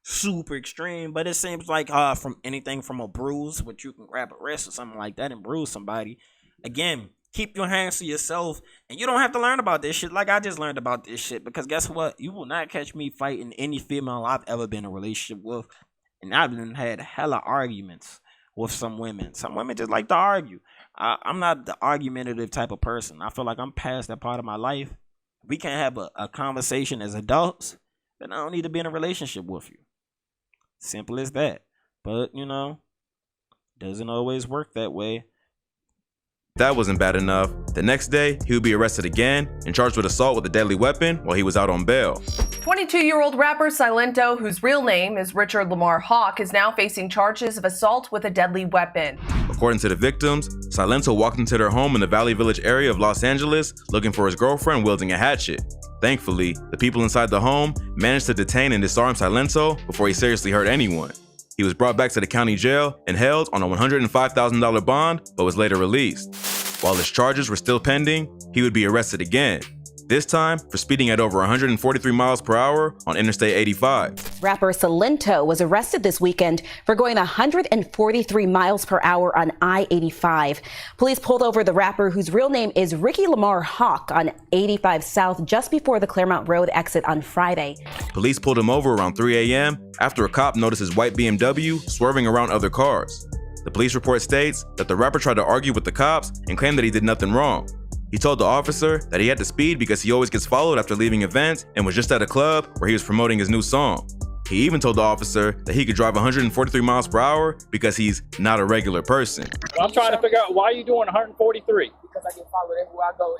Speaker 1: super extreme, but it seems like from anything from a bruise, which you can grab a wrist or something like that and bruise somebody. Again, keep your hands to yourself, and you don't have to learn about this shit like I just learned about this shit, because guess what? You will not catch me fighting any female I've ever been in a relationship with, and I've had hella arguments with some women. Some women just like to argue. I'm not the argumentative type of person. I feel like I'm past that part of my life. We can't have a conversation as adults, then I don't need to be in a relationship with you. Simple as that. But, you know, doesn't always work that way.
Speaker 7: If that wasn't bad enough, the next day, he would be arrested again and charged with assault with a deadly weapon while he was out on bail.
Speaker 10: 22-year-old rapper Silento, whose real name is Richard Lamar Hawk, is now facing charges of assault with a deadly weapon.
Speaker 7: According to the victims, Silento walked into their home in the Valley Village area of Los Angeles looking for his girlfriend wielding a hatchet. Thankfully, the people inside the home managed to detain and disarm Silento before he seriously hurt anyone. He was brought back to the county jail and held on a $105,000 bond, but was later released. While his charges were still pending, he would be arrested again, this time for speeding at over 143 miles per hour on Interstate 85.
Speaker 11: Rapper Silento was arrested this weekend for going 143 miles per hour on I-85. Police pulled over the rapper, whose real name is Ricky Lamar Hawk, on 85 South just before the Claremont Road exit on Friday.
Speaker 7: Police pulled him over around 3 a.m. after a cop noticed his white BMW swerving around other cars. The police report states that the rapper tried to argue with the cops and claimed that he did nothing wrong. He told the officer that he had to speed because he always gets followed after leaving events and was just at a club where he was promoting his new song. He even told the officer that he could drive 143 miles per hour because he's not a regular person.
Speaker 12: I'm trying to figure out why you're doing 143.
Speaker 13: Because I get followed everywhere I go.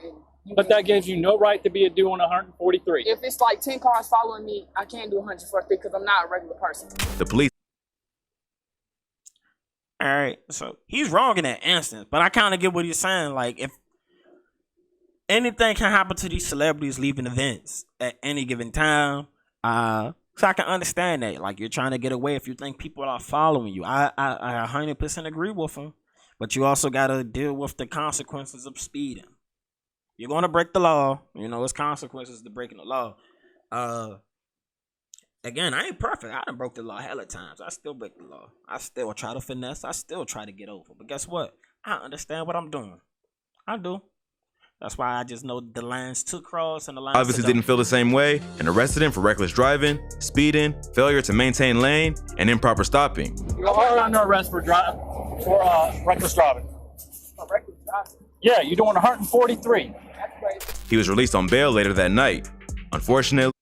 Speaker 12: But that gives you no right to be doing 143.
Speaker 13: If it's like 10 cars following me, I can't do 143 because I'm not a regular person.
Speaker 7: The police.
Speaker 1: All right, so he's wrong in that instance, but I kind of get what he's saying. Like, if anything can happen to these celebrities leaving events at any given time, so I can understand that. Like, you're trying to get away if you think people are following you. I 100% agree with him, but you also got to deal with the consequences of speeding. You're going to break the law. You know, it's consequences to breaking the law. Again, I ain't perfect. I done broke the law hella times. I still break the law. I still try to finesse. I still try to get over. But guess what? I understand what I'm doing. I do. That's why I just know the lines to cross and the lines
Speaker 7: obviously didn't feel the same way and arrested him for reckless driving, speeding, failure to maintain lane, and improper stopping.
Speaker 12: You are under arrest for reckless driving.
Speaker 13: Reckless driving?
Speaker 12: Yeah, you're doing 143.
Speaker 13: That's crazy.
Speaker 7: He was released on bail later that night. Unfortunately,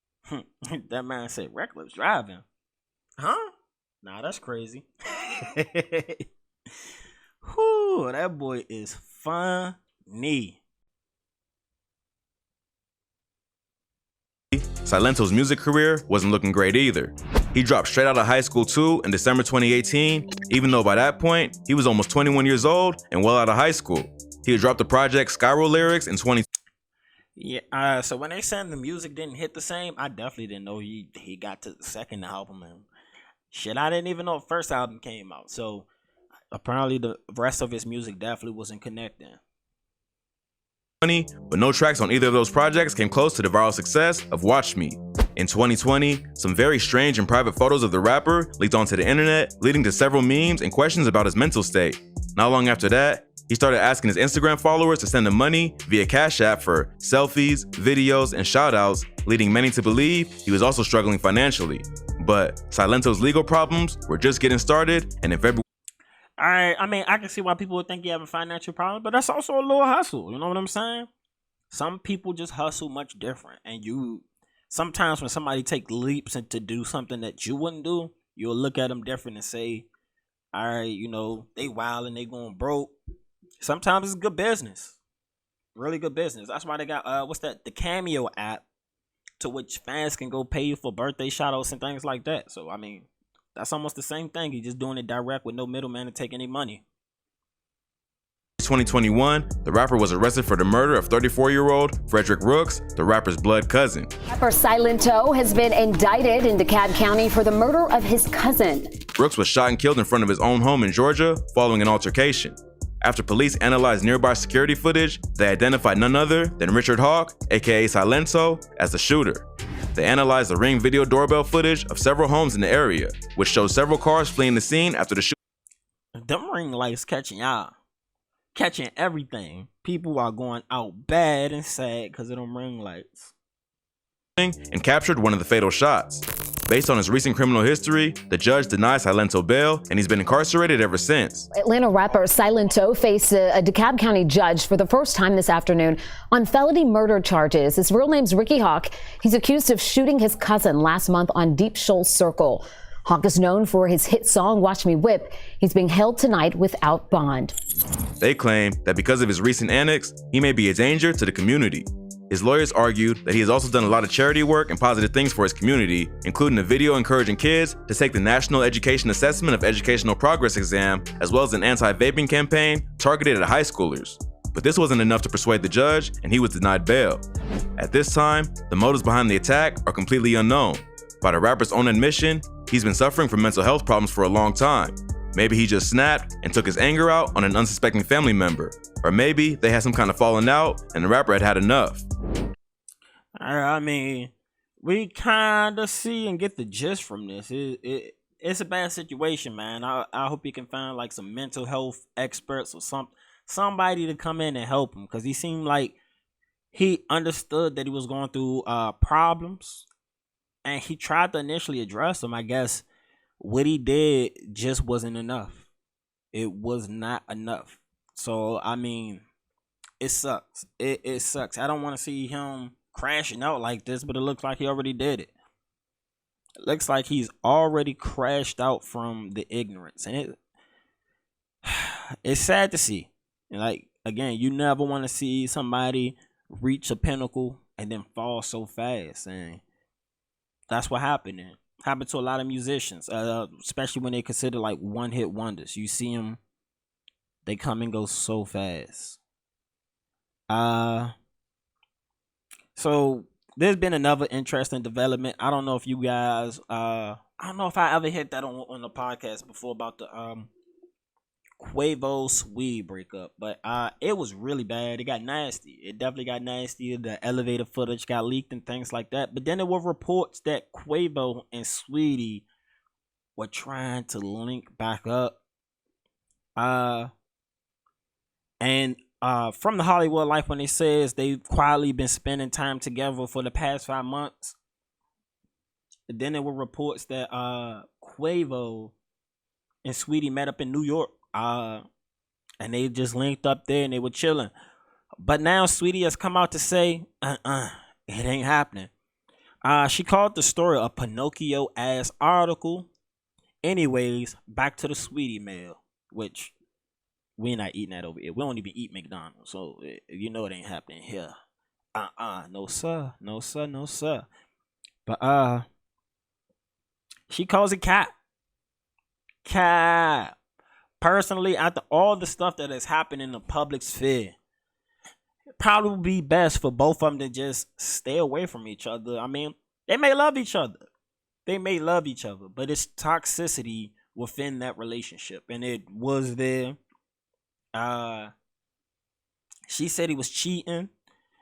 Speaker 1: that man said reckless driving. Huh? Nah, that's crazy. Whew, that boy is funny.
Speaker 7: Silento's music career wasn't looking great either. He dropped straight out of high school too in December 2018, even though by that point, he was almost 21 years old and well out of high school. He had dropped the project Skyro Lyrics in 20.
Speaker 1: Yeah, so when they said the music didn't hit the same, I definitely didn't know he got to the second album. And shit, I didn't even know the first album came out. So apparently the rest of his music definitely wasn't connecting.
Speaker 7: But no tracks on either of those projects came close to the viral success of Watch Me. In 2020, some very strange and private photos of the rapper leaked onto the internet, leading to several memes and questions about his mental state. Not long after that, he started asking his Instagram followers to send him money via Cashapp for selfies, videos, and shoutouts, leading many to believe he was also struggling financially. But Silento's legal problems were just getting started, and in February.
Speaker 1: Alright, I mean, I can see why people would think you have a financial problem, but that's also a little hustle. You know what I'm saying? Some people just hustle much different, and sometimes when somebody take leaps and to do something that you wouldn't do, you'll look at them different and say, all right, you know, they wild and they going broke. Sometimes it's good business, really good business. That's why they got the Cameo app, to which fans can go pay you for birthday shoutouts and things like that. So I mean, that's almost the same thing. You're just doing it direct with no middleman to take any money.
Speaker 7: 2021, the rapper was arrested for the murder of 34-year-old Frederick Rooks, the rapper's blood cousin.
Speaker 8: Rapper Silento has been indicted in DeKalb County for the murder of his cousin.
Speaker 7: Rooks was shot and killed in front of his own home in Georgia following an altercation. After police analyzed nearby security footage, they identified none other than Richard Hawk, aka Silento, as the shooter. They analyzed the Ring video doorbell footage of several homes in the area, which showed several cars fleeing the scene after the shooting.
Speaker 1: Them ring lights catching y'all. Catching everything. People are going out bad and sad because of them ring lights.
Speaker 7: And captured one of the fatal shots. Based on his recent criminal history, the judge denied Silento bail, and he's been incarcerated ever since.
Speaker 8: Atlanta rapper Silento faced a DeKalb County judge for the first time this afternoon on felony murder charges. His real name's Ricky Hawk. He's accused of shooting his cousin last month on Deep Shoals Circle. Hawk is known for his hit song, Watch Me Whip. He's being held tonight without bond.
Speaker 7: They claim that because of his recent antics, he may be a danger to the community. His lawyers argued that he has also done a lot of charity work and positive things for his community, including a video encouraging kids to take the National Education Assessment of Educational Progress exam, as well as an anti-vaping campaign targeted at high schoolers. But this wasn't enough to persuade the judge, and he was denied bail. At this time, the motives behind the attack are completely unknown. By the rapper's own admission, he's been suffering from mental health problems for a long time. Maybe he just snapped and took his anger out on an unsuspecting family member. Or maybe they had some kind of falling out and the rapper had enough.
Speaker 1: I mean, we kind of see and get the gist from this. It's a bad situation, man. I hope you can find like some mental health experts or somebody to come in and help him, because he seemed like he understood that he was going through problems, and he tried to initially address them. I guess what he did just wasn't enough. It was not enough. So I mean, it sucks. It sucks. I don't want to see him crashing out like this, but it looks like he already did it. It looks like he's already crashed out from the ignorance, and it's sad to see. Like, again, you never want to see somebody reach a pinnacle and then fall so fast, and that's what happened. It happened to a lot of musicians, especially when they consider like one-hit wonders. You see them, they come and go so fast. So there's been another interesting development. I don't know if you guys, I don't know if I ever hit that on the podcast before about the Quavo Sweet breakup, but it was really bad. It got nasty. It definitely got nasty. The elevator footage got leaked and things like that. But then there were reports that Quavo and Sweetie were trying to link back up. And from the Hollywood Life, when it says they've quietly been spending time together for the past 5 months. And then there were reports that Quavo and Sweetie met up in New York. And they just linked up there and they were chilling. But now Sweetie has come out to say, it ain't happening. She called the story a Pinocchio-ass article. Anyways, back to the Sweetie mail, which we're not eating that over here. We don't even eat McDonald's, so you know it ain't happening here. No sir, no sir, no sir. But she calls it cap. Cap. Personally, after all the stuff that has happened in the public sphere, it probably would be best for both of them to just stay away from each other. I mean, they may love each other. But it's toxicity within that relationship. And it was there. She said he was cheating.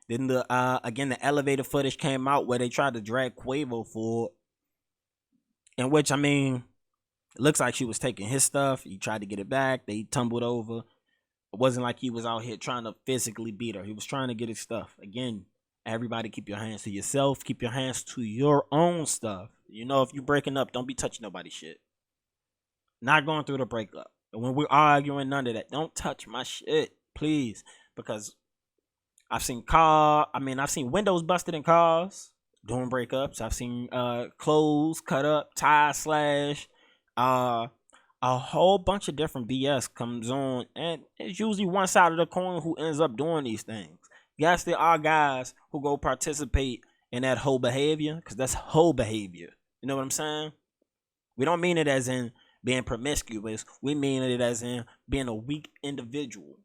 Speaker 1: Then the elevator footage came out where they tried to drag Quavo for it. In which, I mean, it looks like she was taking his stuff. He tried to get it back. They tumbled over. It wasn't like he was out here trying to physically beat her. He was trying to get his stuff. Again, everybody keep your hands to yourself. Keep your hands to your own stuff. You know, if you're breaking up, don't be touching nobody's shit. Not going through the breakup. And when we're arguing, none of that. Don't touch my shit, please. Because I've seen windows busted in cars during breakups. I've seen clothes cut up, ties slashed. A whole bunch of different BS comes on, and it's usually one side of the coin who ends up doing these things. Yes, there are guys who go participate in that whole behavior, because that's whole behavior. You know what I'm saying? We don't mean it as in being promiscuous. We mean it as in being a weak individual.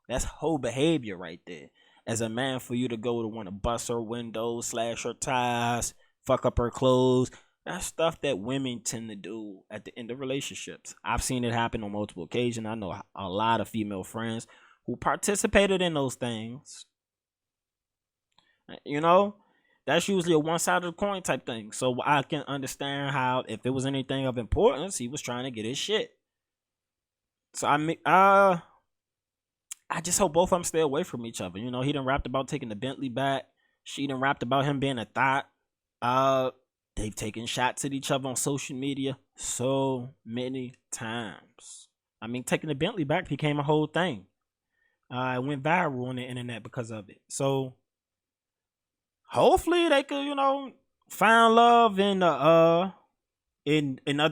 Speaker 1: That's whole behavior right there. As a man, for you to go to want to bust her windows, slash her tires, fuck up her clothes, that's stuff that women tend to do at the end of relationships. I've seen it happen on multiple occasions. I know a lot of female friends who participated in those things. You know, that's usually a one side of the coin type thing. So I can understand how, if it was anything of importance, he was trying to get his shit. So I mean, I just hope both of them stay away from each other. You know, he done rapped about taking the Bentley back. She done rapped about him being a thought. They've taken shots at each other on social media so many times. I mean, taking the Bentley back became a whole thing. It went viral on the internet because of it. So hopefully they could, you know, find love in other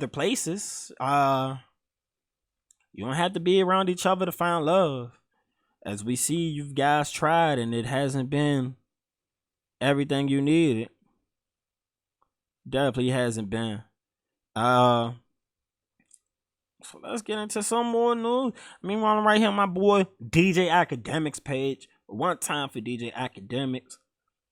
Speaker 1: places. You don't have to be around each other to find love. As we see, you guys tried and it hasn't been everything you needed. Definitely hasn't been. So let's get into some more news. Meanwhile, I'm right here on my boy DJ Academics page. One time for DJ Academics.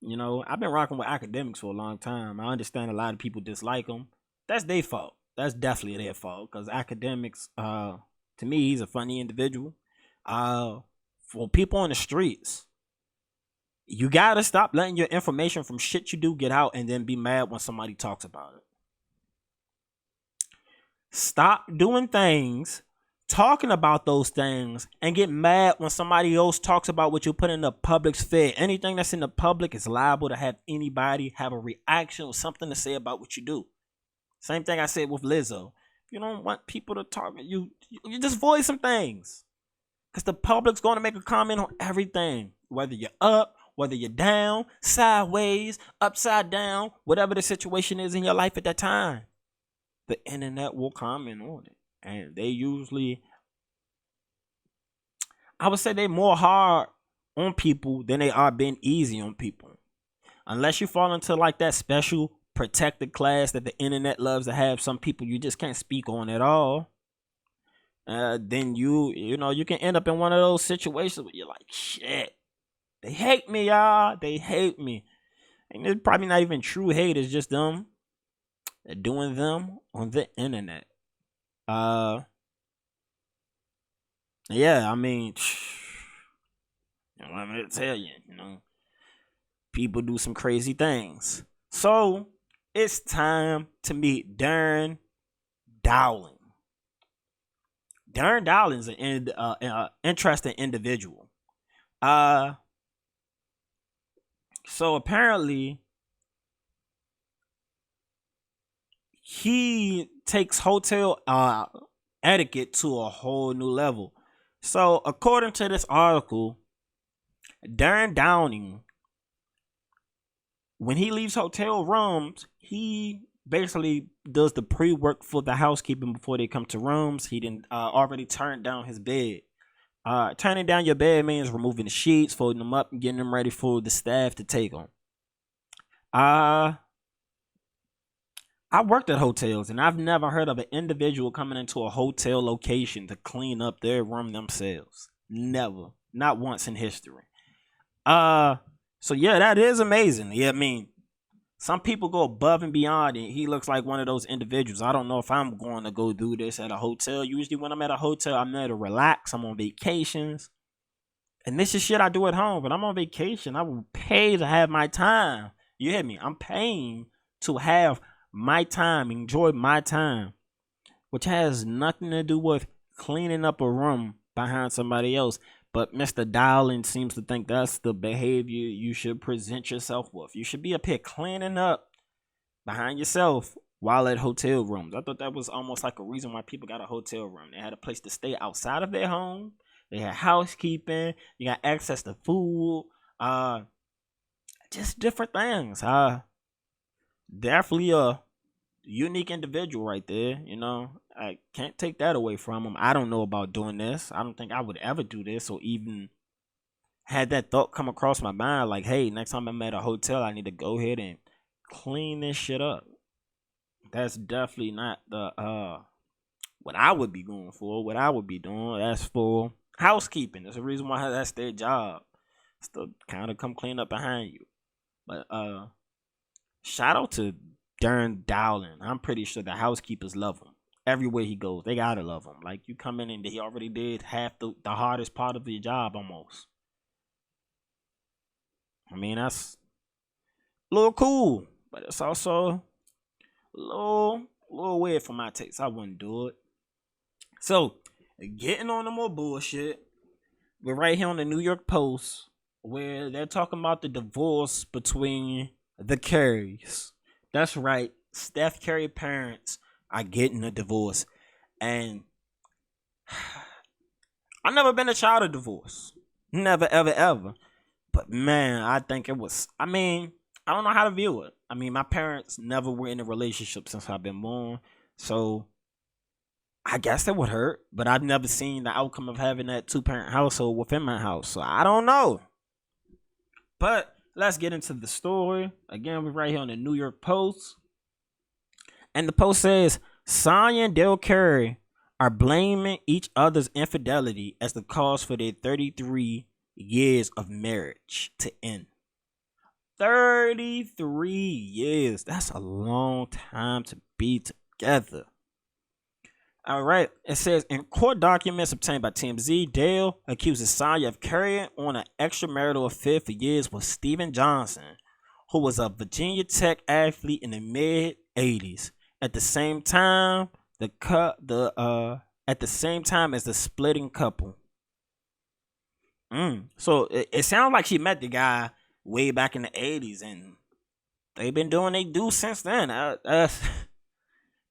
Speaker 1: You know, I've been rocking with Academics for a long time. I understand a lot of people dislike him. That's their fault. That's definitely their fault. Because Academics, to me, he's a funny individual. For people on the streets, you gotta stop letting your information from shit you do get out and then be mad when somebody talks about it. Stop doing things, talking about those things, and get mad when somebody else talks about what you put in the public sphere. Anything that's in the public is liable to have anybody have a reaction or something to say about what you do. Same thing I said with Lizzo. If you don't want people to talk, you just voice some things. Because the public's going to make a comment on everything. Whether you're up, whether you're down, sideways, upside down, whatever the situation is in your life at that time, the internet will comment on it. And they usually, I would say they're more hard on people than they are being easy on people. Unless you fall into like that special protected class that the internet loves to have some people you just can't speak on at all. Then you know, you can end up in one of those situations where you're like, shit, they hate me, y'all. They hate me. And it's probably not even true hate. It's just them doing them on the internet. Yeah, I mean, you know what I'm going to tell you, you know, people do some crazy things. So it's time to meet Darren Dowling. Darren Dowling's an interesting individual. So apparently he takes hotel etiquette to a whole new level. So according to this article, Darren Dowling, when he leaves hotel rooms, he basically does the pre-work for the housekeeping before they come to rooms. He didn't already turned down his bed. Turning down your bed means removing the sheets, folding them up, and getting them ready for the staff to take them. I worked at hotels, and I've never heard of an individual coming into a hotel location to clean up their room themselves. Never. Not once in history. So yeah, that is amazing. Yeah, I mean, some people go above and beyond, and he looks like one of those individuals. I don't know if I'm going to go do this at a hotel. Usually when I'm at a hotel, I'm there to relax. I'm on vacations. And this is shit I do at home, but I'm on vacation. I will pay to have my time. You hear me? I'm paying to have my time, enjoy my time, which has nothing to do with cleaning up a room behind somebody else. But Mr. Dowling seems to think that's the behavior you should present yourself with. You should be up here cleaning up behind yourself while at hotel rooms. I thought that was almost like a reason why people got a hotel room. They had a place to stay outside of their home. They had housekeeping. You got access to food. Just different things. Definitely a unique individual right there. You know, I can't take that away from him. I don't know about doing this. I don't think I would ever do this or even had that thought come across my mind. Like, hey, next time I'm at a hotel, I need to go ahead and clean this shit up. That's definitely not the what I would be going for. What I would be doing. That's for housekeeping. There's a reason why that's their job. It's to kind of come clean up behind you. But shout out to Darren Dowling. I'm pretty sure the housekeepers love him. Everywhere he goes, they gotta love him. Like, you come in and he already did half the hardest part of the job almost. I mean, that's a little cool, but it's also a little weird for my taste. I wouldn't do it. So, getting on the more bullshit, we're right here on the New York Post, where they're talking about the divorce between the Currys. That's right, SethCurry parents are getting a divorce. And I've never been a child of divorce. Never, ever, ever. But man, I think it was, I mean, I don't know how to view it. I mean, my parents never were in a relationship since I've been born. So I guess it would hurt. But I've never seen the outcome of having that 2-parent household within my house. So I don't know. But let's get into the story. Again, we're right here on the New York Post. And the Post says, Sonya and Dell Curry are blaming each other's infidelity as the cause for their 33 years of marriage to end. 33 years. That's a long time to be together. All right. It says, in court documents obtained by TMZ, Dell accuses Sonya of carrying on an extramarital affair for years with Steven Johnson, who was a Virginia Tech athlete in the mid-'80s. At the same time, at the same time as the splitting couple. So it sounds like she met the guy way back in the 80s, and they've been doing they do since then.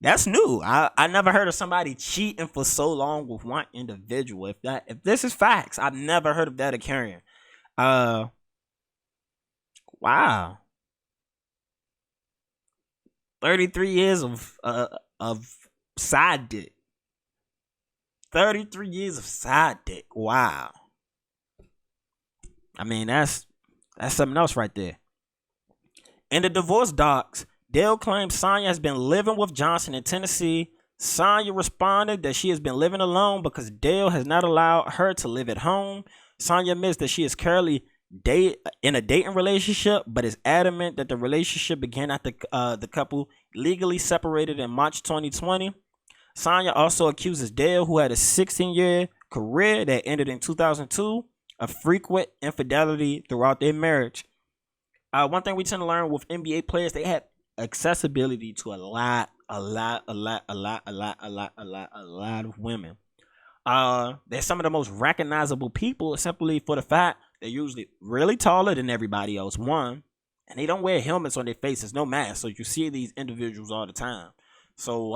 Speaker 1: That's new. I never heard of somebody cheating for so long with one individual. If this is facts, I've never heard of that occurring. Wow. 33 years of side dick. 33 years of side dick. Wow. I mean, that's something else right there. In the divorce docs, Dell claims Sonya has been living with Johnson in Tennessee. Sonya responded that she has been living alone because Dell has not allowed her to live at home. Sonya admits that she is currently in a dating relationship, but is adamant that the relationship began after the couple legally separated in March 2020. Sonya also accuses Dell, who had a 16-year career that ended in 2002, of frequent infidelity throughout their marriage. One thing we tend to learn with NBA players, they have accessibility to a lot of women. They're some of the most recognizable people simply for the fact they're usually really taller than everybody else, one, and they don't wear helmets on their faces, no mask, so you see these individuals all the time. So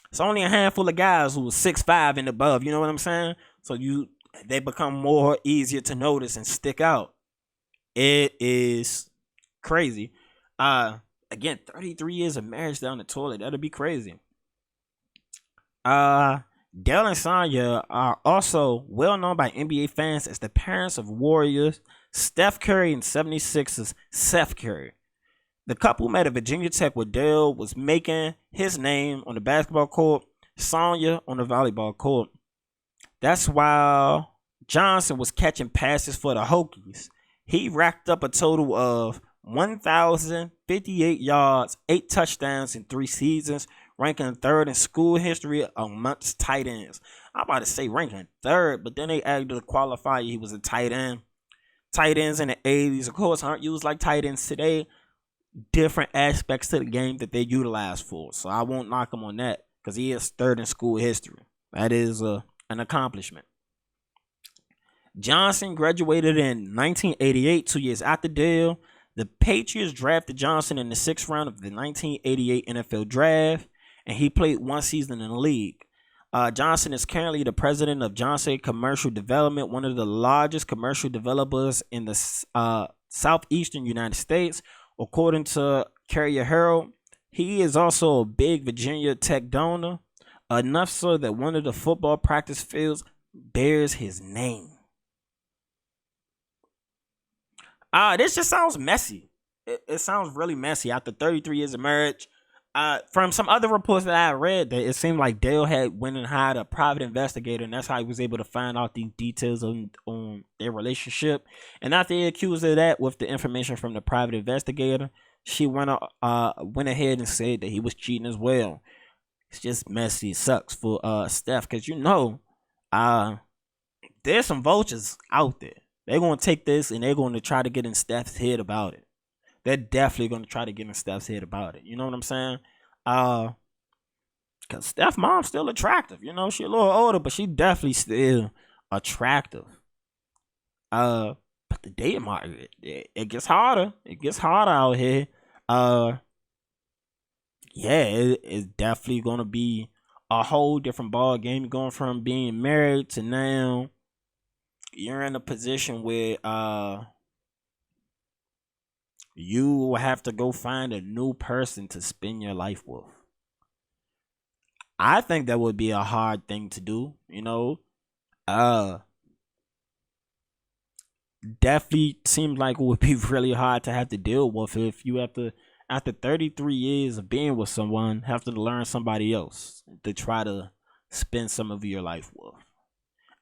Speaker 1: it's only a handful of guys who are 6'5" and above, you know what I'm saying? So they become more easier to notice and stick out. It is crazy. Again, 33 years of marriage down the toilet, that'd be crazy. Dell and Sonya are also well known by NBA fans as the parents of Warriors Steph Curry and 76ers Seth Curry. The couple met at Virginia Tech where Dell was making his name on the basketball court, Sonya on the volleyball court. That's while Johnson was catching passes for the Hokies. He racked up a total of 1,058 yards, 8 touchdowns in 3 seasons, ranking third in school history amongst tight ends. I'm about to say ranking third, but then they added the qualifier he was a tight end. Tight ends in the 80s, of course, aren't used like tight ends today. Different aspects to the game that they utilize for. So I won't knock him on that because he is third in school history. That is an accomplishment. Johnson graduated in 1988, 2 years after Dell. The Patriots drafted Johnson in the 6th round of the 1988 NFL Draft, and he played 1 season in the league. Johnson is currently the president of Johnson Commercial Development, one of the largest commercial developers in the southeastern United States. According to Carrier Herald, he is also a big Virginia Tech donor, enough so that one of the football practice fields bears his name. This just sounds messy. It sounds really messy. After 33 years of marriage, from some other reports that I read, that it seemed like Dell had went and hired a private investigator, and that's how he was able to find out the details on their relationship. And after they accused of that with the information from the private investigator, she went ahead and said that he was cheating as well. It's just messy. It sucks for Steph, because there's some vultures out there. They're going to take this and they're going to try to get in Steph's head about it. They're definitely going to try to get in Steph's head about it. You know what I'm saying? Because Steph's mom's still attractive. You know, she a little older, but she definitely still attractive. But the dating market, it gets harder. It gets harder out here. It's definitely going to be a whole different ball game. Going from being married to now you're in a position where you will have to go find a new person to spend your life with. I think that would be a hard thing to do, you know. Definitely seems like it would be really hard to have to deal with if you have to, after 33 years of being with someone, have to learn somebody else to try to spend some of your life with.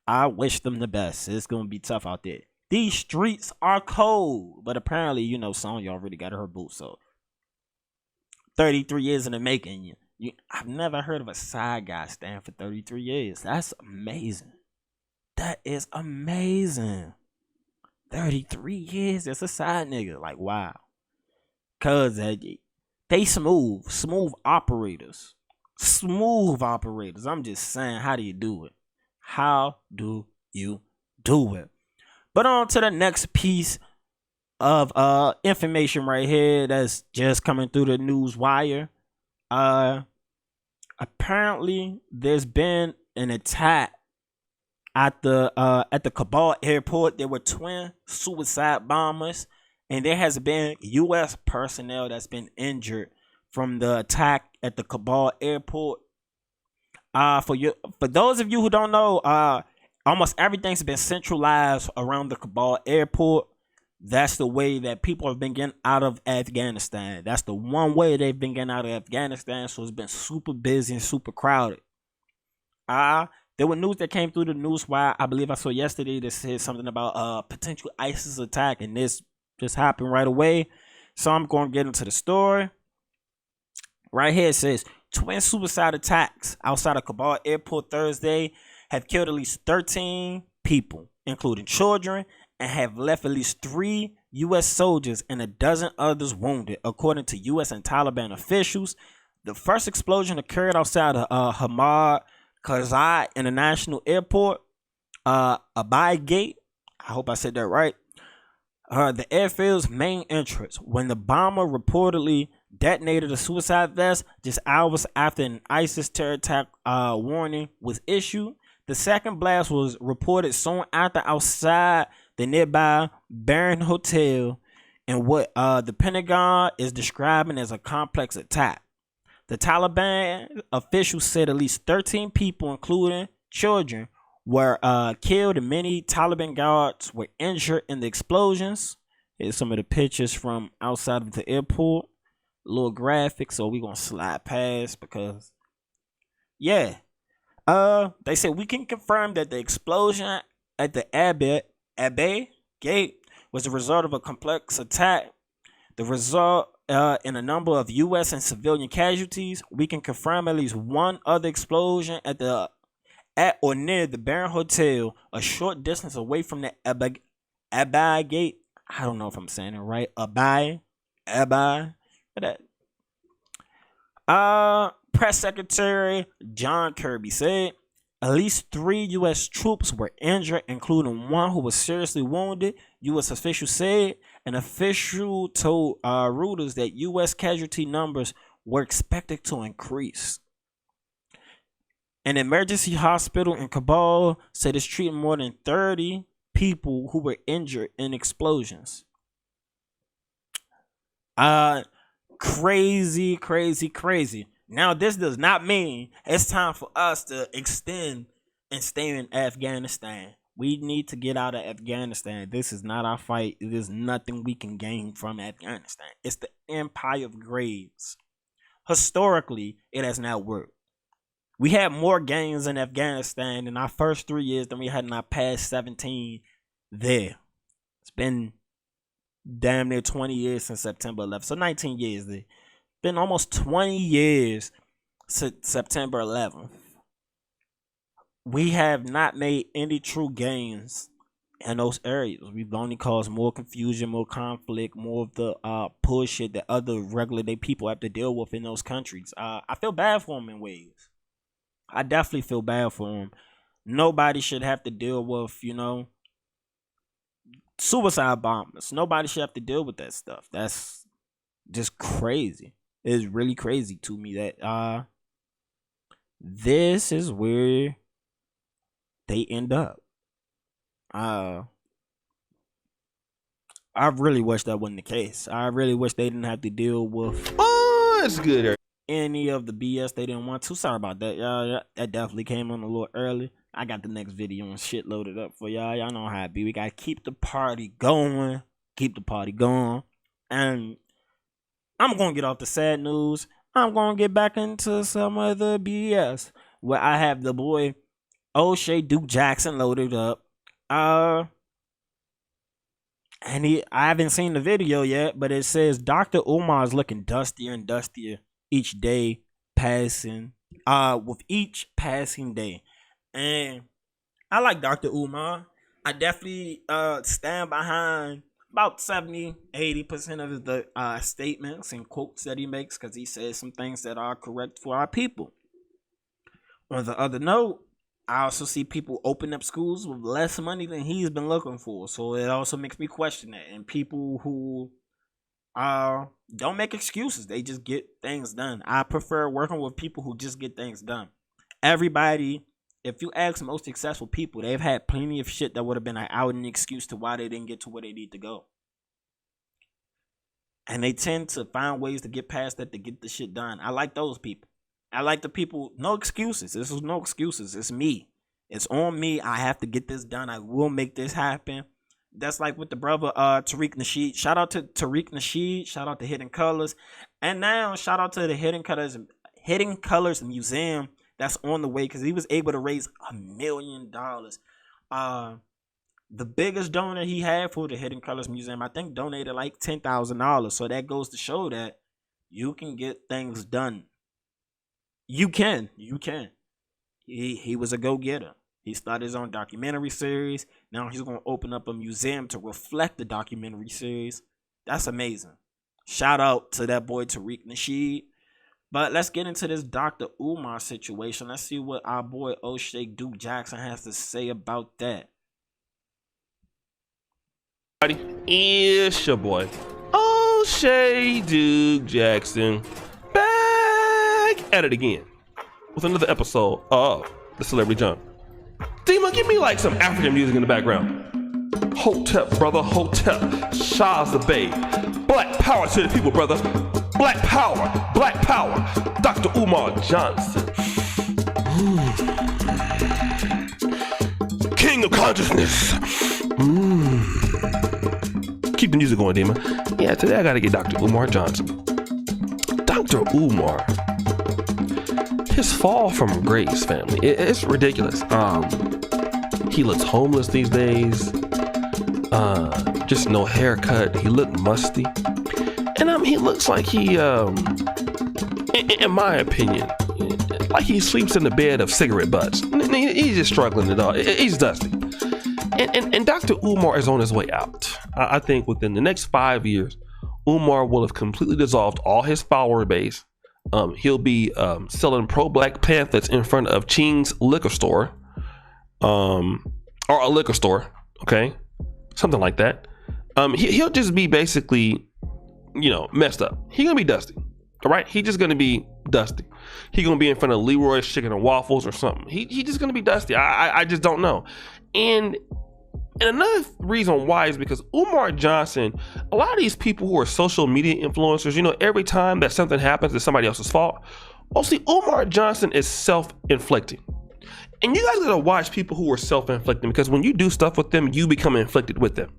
Speaker 1: I wish them the best. It's going to be tough out there. These streets are cold. But apparently, you know, Sonya already got her boots. So 33 years in the making. I've never heard of a side guy staying for 33 years. That's amazing. That is amazing. 33 years as a side nigga. Like, wow. Cause they smooth operators. Smooth operators. I'm just saying, how do you do it? How do you do it? But on to the next piece of information right here that's just coming through the news wire. Apparently there's been an attack at the Kabul airport. There were twin suicide bombers, and there has been U.S. personnel that's been injured from the attack at the Kabul airport. For those of you who don't know, almost everything's been centralized around the Kabul airport. That's the way that people have been getting out of Afghanistan. That's the one way they've been getting out of Afghanistan. So it's been super busy and super crowded. There were news that came through the news wire. I believe I saw yesterday that said something about potential ISIS attack, and this just happened right away. So I'm going to get into the story. Right here it says, twin suicide attacks outside of Kabul airport Thursday have killed at least 13 people, including children, and have left at least 3 U.S. soldiers and a dozen others wounded, according to U.S. and Taliban officials. The first explosion occurred outside of Hamad Karzai International Airport, Abai Gate. I hope I said that right. The airfield's main entrance, when the bomber reportedly detonated a suicide vest just hours after an ISIS terror attack warning was issued. The second blast was reported soon after outside the nearby Baron Hotel in what the Pentagon is describing as a complex attack. The Taliban officials said at least 13 people, including children, were killed and many Taliban guards were injured in the explosions. Here's some of the pictures from outside of the airport. little graphic, so we're gonna slide past because yeah. They said we can confirm that the explosion at the Abbey Gate was the result of a complex attack. The result in a number of U.S. and civilian casualties. We can confirm at least one other explosion at or near the Baron Hotel, a short distance away from the Abbey Gate. I don't know if I'm saying it right. Abbey. Press Secretary John Kirby said at least 3 U.S. troops were injured, including one who was seriously wounded. U.S. officials said an official told Reuters that U.S. casualty numbers were expected to increase. An emergency hospital in Kabul said it's treating more than 30 people who were injured in explosions. Crazy. Now, this does not mean it's time for us to extend and stay in Afghanistan. We need to get out of Afghanistan. This is not our fight. There's nothing we can gain from Afghanistan. It's the empire of graves. Historically, it has not worked. We had more gains in Afghanistan in our first 3 years than we had in our past 17 there. It's been damn near 20 years since September 11th. So 19 years there. Been almost 20 years since September 11th. We have not made any true gains in those areas. We've only caused more confusion, more conflict, more of the bullshit that other regular day people have to deal with in those countries. I feel bad for them in ways. I definitely feel bad for them. Nobody should have to deal with, suicide bombers. Nobody should have to deal with that stuff. That's just crazy. It's really crazy to me that this is where they end up. I really wish that wasn't the case. I really wish they didn't have to deal with
Speaker 14: it's good.
Speaker 1: Any of the BS they didn't want to. Sorry about that, y'all. That definitely came on a little early. I got the next video and shit loaded up for y'all. Y'all know how it be. We gotta keep the party going. And I'm gonna get off the sad news. I'm gonna get back into some of the BS where I have the boy O'Shea Duke Jackson loaded up. And I haven't seen the video yet, but it says Dr. Umar is looking dustier and dustier each day passing. With each passing day. And I like Dr. Umar. I definitely stand behind about 70-80% of the statements and quotes that he makes, because he says some things that are correct for our people. On the other note, I also see people open up schools with less money than he's been looking for. So it also makes me question that. And people who don't make excuses, they just get things done. I prefer working with people who just get things done. Everybody, if you ask most successful people, they've had plenty of shit that would have been an out and excuse to why they didn't get to where they need to go. And they tend to find ways to get past that to get the shit done. I like those people. I like the people, no excuses. This is no excuses. It's me. It's on me. I have to get this done. I will make this happen. That's like with the brother Tariq Nasheed. Shout out to Tariq Nasheed. Shout out to Hidden Colors. And now shout out to the Hidden Colors Museum that's on the way, because he was able to raise $1 million. The biggest donor he had for the Hidden Colors Museum, I think, donated like $10,000. So that goes to show that you can get things done. You can. He was a go-getter. He started his own documentary series. Now he's going to open up a museum to reflect the documentary series. That's amazing. Shout out to that boy Tariq Nasheed. But let's get into this Dr. Umar situation. Let's see what our boy O'Shea Duke Jackson has to say about that.
Speaker 14: It's your boy O'Shea Duke Jackson, back at it again with another episode of The Celebrity Jump. Dima, give me like some African music in the background. Hotep, brother, Hotep. Shah's the babe. Black power to the people, brother. Black power, black power. Dr. Umar Johnson. King of consciousness. Keep the music going, Dima. Yeah, today I gotta get Dr. Umar Johnson. Dr. Umar, his fall from grace, family, it's ridiculous. He looks homeless these days. Just no haircut. He looked musty, and he looks like he, in my opinion, like he sleeps in the bed of cigarette butts. He's just struggling at all. He's dusty. And Dr. Umar is on his way out. I think within the next 5 years, Umar will have completely dissolved all his follower base. He'll be selling pro-black pamphlets in front of Ching's liquor store, or a liquor store, okay, something like that. He'll just be basically, messed up. He's gonna be dusty, all right? He's just gonna be dusty. He's gonna be in front of Leroy's Chicken and Waffles or something. He just gonna be dusty. I just don't know. And another reason why is because Umar Johnson, a lot of these people who are social media influencers, every time that something happens, it's somebody else's fault. Oh, see, Umar Johnson is self-inflicting. And you guys gotta watch people who are self-inflicting, because when you do stuff with them, you become inflicted with them.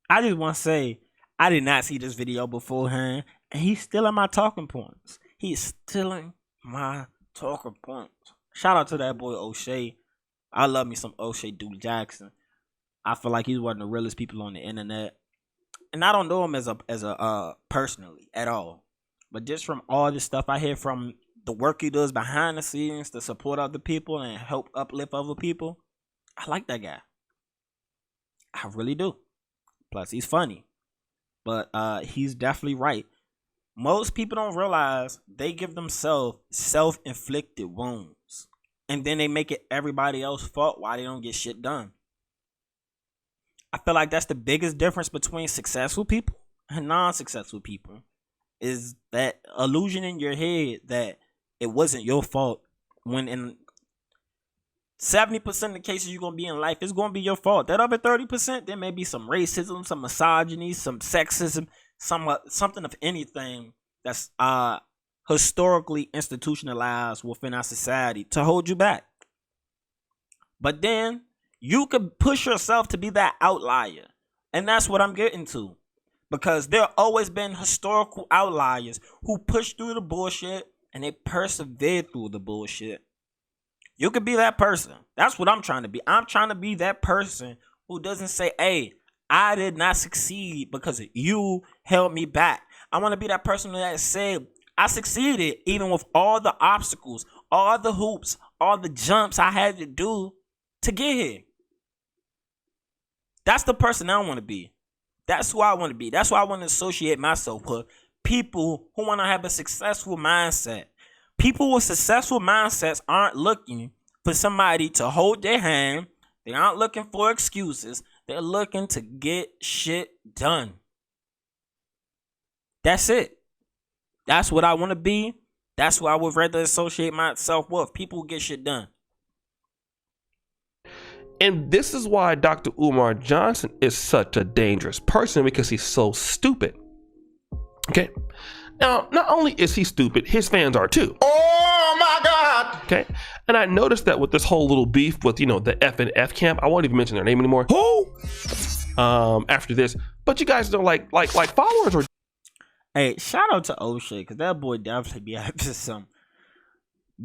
Speaker 1: I just want to say, I did not see this video beforehand, and he's stealing my talking points. He's stealing my talking points. Shout out to that boy O'Shea. I love me some O'Shea Duke Jackson. I feel like he's one of the realest people on the internet, and I don't know him as a personally at all, but just from all the stuff I hear from the work he does behind the scenes to support other people and help uplift other people, I like that guy. I really do. Plus, he's funny, but he's definitely right. Most people don't realize they give themselves self-inflicted wounds, and then they make it everybody else's fault why they don't get shit done. I feel like that's the biggest difference between successful people and non-successful people, is that illusion in your head that it wasn't your fault, when in 70% of the cases you're going to be in life, it's going to be your fault. That other 30%, there may be some racism, some misogyny, some sexism, something of anything that's historically institutionalized within our society to hold you back. But then you could push yourself to be that outlier. And that's what I'm getting to. Because there always been historical outliers who push through the bullshit and they persevere through the bullshit. You could be that person. That's what I'm trying to be. I'm trying to be that person who doesn't say, hey, I did not succeed because you held me back. I want to be that person that said, I succeeded even with all the obstacles, all the hoops, all the jumps I had to do to get here. That's the person I want to be. That's who I want to be. That's why I want to associate myself with people who want to have a successful mindset. People with successful mindsets aren't looking for somebody to hold their hand. They aren't looking for excuses. They're looking to get shit done. That's it. That's what I want to be. That's who I would rather associate myself with. People who get shit done.
Speaker 14: And this is why Dr. Umar Johnson is such a dangerous person, because he's so stupid. Okay. Now, not only is he stupid, his fans are too.
Speaker 3: Oh my God.
Speaker 14: Okay. And I noticed that with this whole little beef with, the F and F camp. I won't even mention their name anymore.
Speaker 3: Who?
Speaker 14: After this. But you guys don't like followers or.
Speaker 1: Hey, shout out to O'Shea, because that boy definitely be after some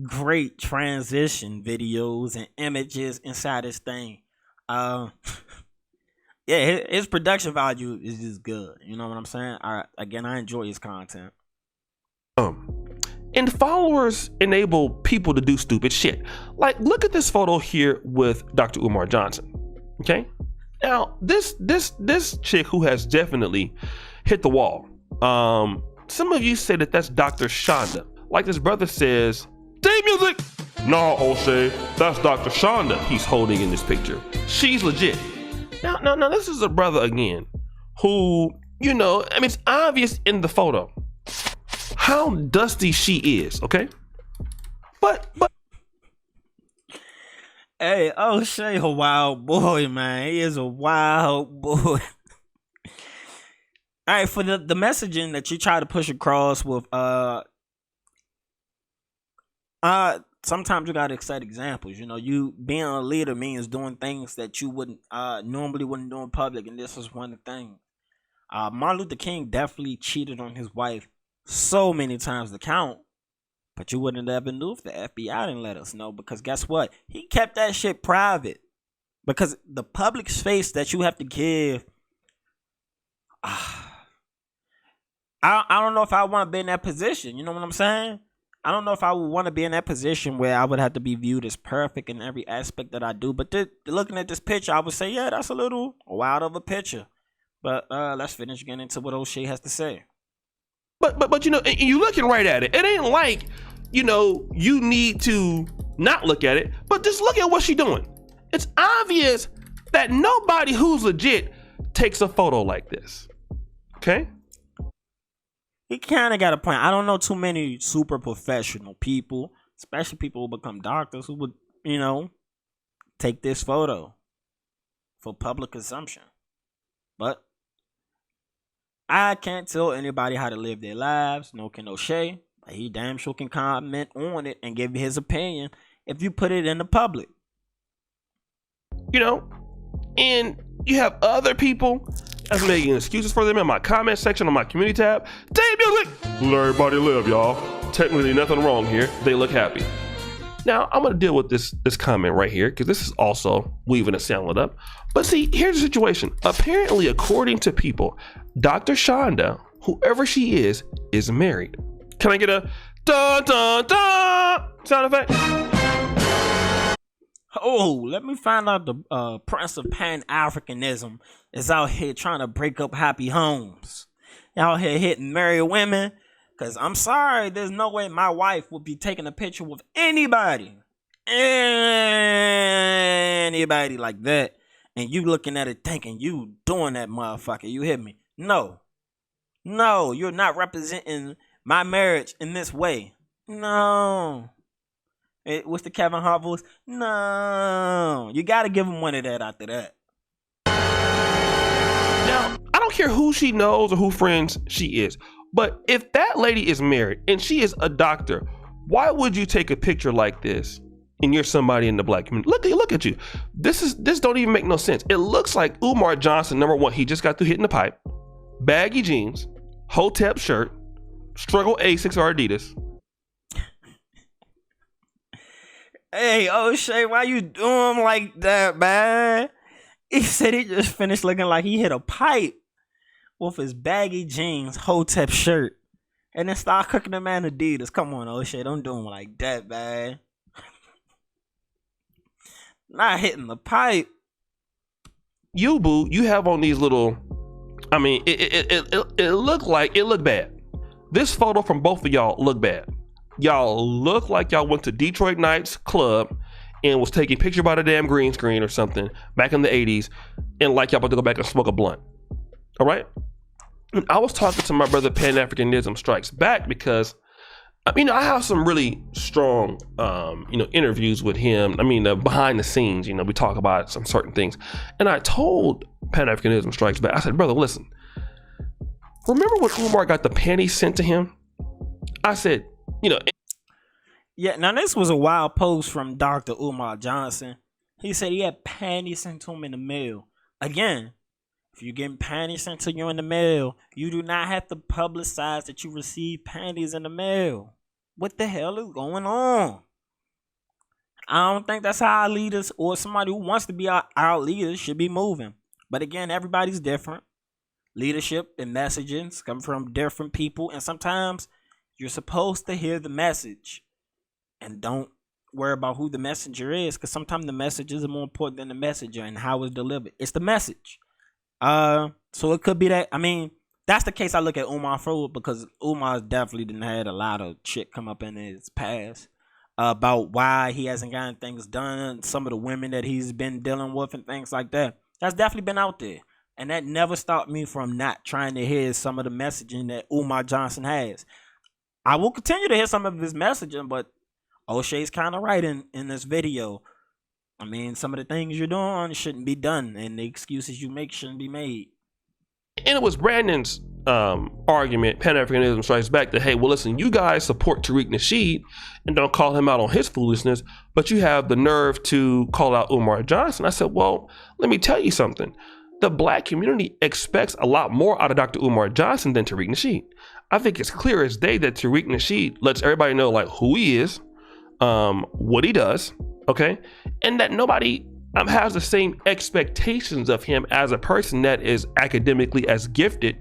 Speaker 1: great transition videos and images inside this thing. Yeah, his production value is just good. You know what I'm saying? Again, I enjoy his content.
Speaker 14: And followers enable people to do stupid shit. Like, look at this photo here with Dr. Umar Johnson. Okay? Now, this chick who has definitely hit the wall. Some of you say that that's Dr. Shonda. Like this brother says, "Day music!" No, O'Shea, that's Dr. Shonda he's holding in this picture. She's legit. Now, this is a brother again who, it's obvious in the photo how dusty she is, okay? But
Speaker 1: hey, O'Shea a wild boy, man. He is a wild boy. All right, for the messaging that you try to push across with sometimes you gotta set examples. You being a leader means doing things that you wouldn't normally wouldn't do in public, and this is one of the things. Martin Luther King definitely cheated on his wife so many times to count. But you wouldn't have ever knew if the FBI didn't let us know, because guess what? He kept that shit private. Because the public space that you have to give, I don't know if I want to be in that position. You know what I'm saying? I don't know if I would want to be in that position where I would have to be viewed as perfect in every aspect that I do. But looking at this picture, I would say, yeah, that's a little wild of a picture. But let's finish getting into what O'Shea has to say.
Speaker 14: But you know, you looking right at it. It ain't like, you know, you need to not look at it, but just look at what she doing. It's obvious that nobody who's legit takes a photo like this. Okay?
Speaker 1: He kind of got a point. I don't know too many super professional people, especially people who become doctors, who would, you know, take this photo for public consumption. But I can't tell anybody how to live their lives. No can O'Shea. He damn sure can comment on it and give his opinion if you put it in the public.
Speaker 14: You know, and you have other people that's making excuses for them in my comment section on my community tab. Damn music! Let everybody live, y'all. Technically nothing wrong here. They look happy. Now, I'm going to deal with this comment right here, because this is also weaving a sound up. But see, here's the situation. Apparently, according to people, Dr. Shonda, whoever she is married. Can I get a dun dun dun sound effect?
Speaker 1: Oh, let me find out the Prince of Pan-Africanism is out here trying to break up happy homes. Out here hitting married women. Because I'm sorry, there's no way my wife would be taking a picture with anybody like that. And you looking at it thinking you doing that, motherfucker. You hear me? No, you're not representing my marriage in this way. No. What's the Kevin Hart voice? No. You got to give him one of that after that.
Speaker 14: Now, I don't care who she knows or who friends she is. But if that lady is married and she is a doctor, why would you take a picture like this and you're somebody in the black community? Look at you. This don't even make no sense. It looks like Umar Johnson, number one, he just got through hitting the pipe, baggy jeans, Hotep shirt, struggle Asics or Adidas.
Speaker 1: Hey, O'Shea, why you doing like that, man? He said he just finished looking like he hit a pipe with his baggy jeans, Hotep shirt, and then start cooking the man Adidas. Come on, O'Shea, don't do him like that, man. Not hitting the pipe.
Speaker 14: You, boo, you have on these little, I mean, it looked bad. This photo from both of y'all look bad. Y'all look like y'all went to Detroit Nights Club and was taking picture by the damn green screen or something back in the 80s, and like y'all about to go back and smoke a blunt. All right? And I was talking to my brother Pan-Africanism Strikes Back because, you know, I have some really strong, you know, interviews with him. I mean, behind the scenes, you know, we talk about some certain things. And I told Pan-Africanism Strikes Back, I said, brother, listen, remember when Umar got the panties sent to him? I said, you know.
Speaker 1: Yeah, now this was a wild post from Dr. Umar Johnson. He said he had panties sent to him in the mail. Again, if you're getting panties sent to you in the mail, you do not have to publicize that you received panties in the mail. What the hell is going on? I don't think that's how our leaders or somebody who wants to be our leaders should be moving. But again, everybody's different. Leadership and messages come from different people, and sometimes you're supposed to hear the message and don't worry about who the messenger is, because sometimes the messages are more important than the messenger and how it's delivered. It's the message. So it could be that. I mean, that's the case I look at Umar for, because Umar definitely didn't had a lot of shit come up in his past about why he hasn't gotten things done, some of the women that he's been dealing with and things like that. That's definitely been out there. And that never stopped me from not trying to hear some of the messaging that Umar Johnson has. I will continue to hear some of his messaging, but O'Shea's kind of right in this video. I mean, some of the things you're doing shouldn't be done, and the excuses you make shouldn't be made.
Speaker 14: And it was Brandon's argument, Pan-Africanism Strikes Back, that, hey, well, listen, you guys support Tariq Nasheed and don't call him out on his foolishness, but you have the nerve to call out Umar Johnson. I said, well, let me tell you something. The black community expects a lot more out of Dr. Umar Johnson than Tariq Nasheed. I think it's clear as day that Tariq Nasheed lets everybody know like who he is, what he does, okay, and that nobody has the same expectations of him as a person that is academically as gifted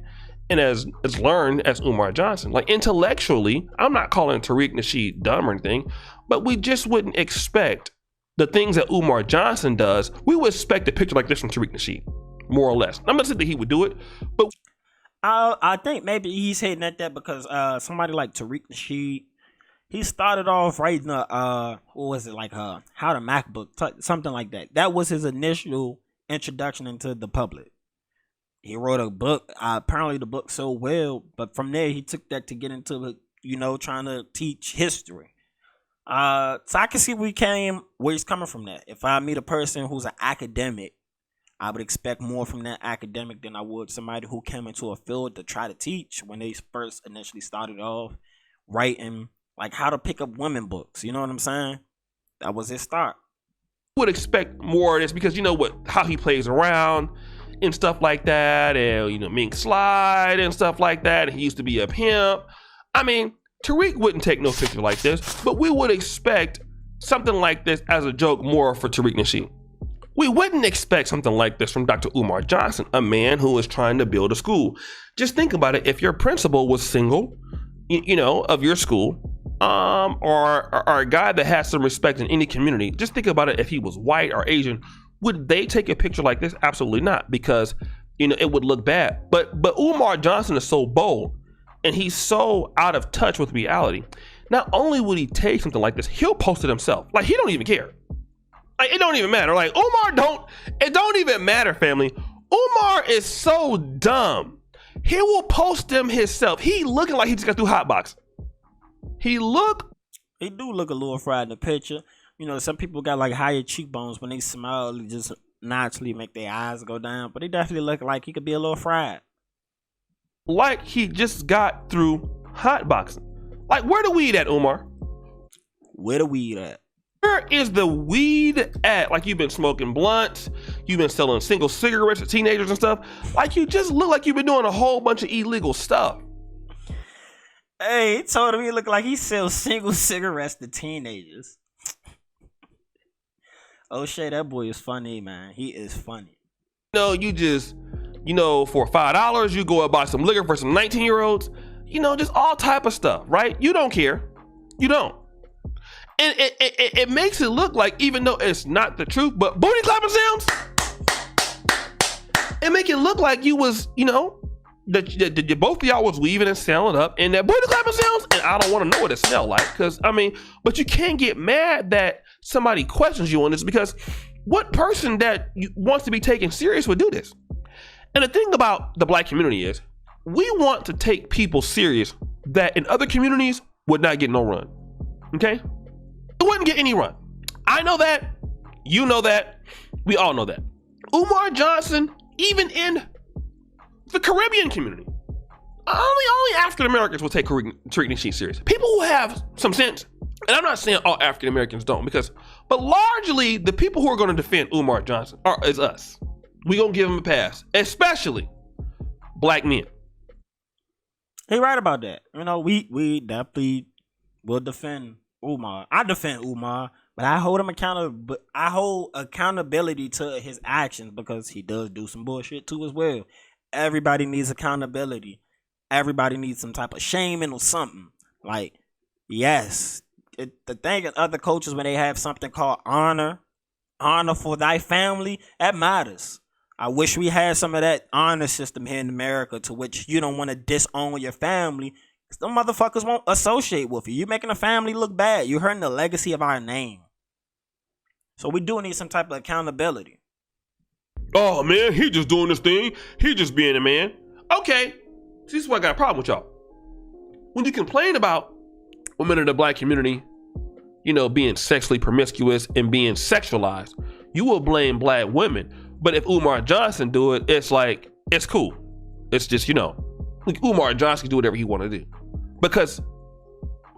Speaker 14: and as learned as Umar Johnson. Like intellectually, I'm not calling Tariq Nasheed dumb or anything, but we just wouldn't expect the things that Umar Johnson does. We would expect a picture like this from Tariq Nasheed, more or less. I'm not saying that he would do it, but
Speaker 1: I think maybe he's hitting at that because somebody like Tariq Nasheed, he started off writing what was it, like How to MacBook, something like that. That was his initial introduction into the public. He wrote a book. Apparently the book sold well, but from there he took that to get into trying to teach history. So I can see where he's coming from that. If I meet a person who's an academic, I would expect more from that academic than I would somebody who came into a field to try to teach when they first initially started off writing, like how to pick up women books. You know what I'm saying? That was his start.
Speaker 14: Would expect more of this because you know how he plays around and stuff like that, and mink slide and stuff like that. And he used to be a pimp. I mean, Tariq wouldn't take no picture like this, but we would expect something like this as a joke more for Tariq Nasheed. We wouldn't expect something like this from Dr. Umar Johnson, a man who is trying to build a school. Just think about it. If your principal was single, of your school, or a guy that has some respect in any community, just think about it. If he was white or Asian, would they take a picture like this? Absolutely not, because it would look bad. But Umar Johnson is so bold, and he's so out of touch with reality. Not only would he take something like this, he'll post it himself. Like he don't even care. Like, it don't even matter. Like it don't even matter, family. Umar is so dumb. He will post them himself. He looking like he just got through hotbox. He do
Speaker 1: look a little fried in the picture. Some people got like higher cheekbones when they smile, they just naturally make their eyes go down. But he definitely look like he could be a little fried.
Speaker 14: Like he just got through hotboxing. Like where the weed at, Umar?
Speaker 1: Where the weed at?
Speaker 14: Where is the weed at? Like you've been smoking blunts, you've been selling single cigarettes to teenagers and stuff. Like you just look like you've been doing a whole bunch of illegal stuff.
Speaker 1: Hey, he told him he looked like he sells single cigarettes to teenagers. Oh shit, that boy is funny, man. He is funny.
Speaker 14: You just, for $5, you go and buy some liquor for some 19-year-olds. Just all type of stuff, right? You don't care. You don't. And it makes it look like, even though it's not the truth, but booty clapping sounds, it make it look like you was, that both of y'all was weaving and selling up, and that booty clapping sounds, and I don't want to know what it smelled like, but you can't get mad that somebody questions you on this, because what person that wants to be taken serious would do this? And the thing about the black community is, we want to take people serious that in other communities would not get no run, okay? It wouldn't get any run. I know that. You know that. We all know that. Umar Johnson, even in the Caribbean community, only African Americans will take Tariq Nasheed serious. People who have some sense, and I'm not saying all African Americans don't, but largely the people who are going to defend Umar Johnson is us. We gonna give him a pass, especially black men.
Speaker 1: He right about that. We definitely will defend Umar. I defend Umar, but I hold him accountable. I hold accountability to his actions because he does do some bullshit too as well. Everybody needs accountability. Everybody needs some type of shaming or something. Like, yes, the thing in other cultures when they have something called honor for thy family, that matters. I wish we had some of that honor system here in America, to which you don't want to disown your family. Some motherfuckers won't associate with you. You're making a family look bad. You're hurting the legacy of our name. So we do need some type of accountability.
Speaker 14: Oh man, he just doing this thing. He just being a man. Okay, this is why I got a problem with y'all. When you complain about women in the black community, being sexually promiscuous and being sexualized, you will blame black women. But if Umar Johnson do it, it's like, it's cool. It's just, like Umar Johnson can do whatever he want to do. Because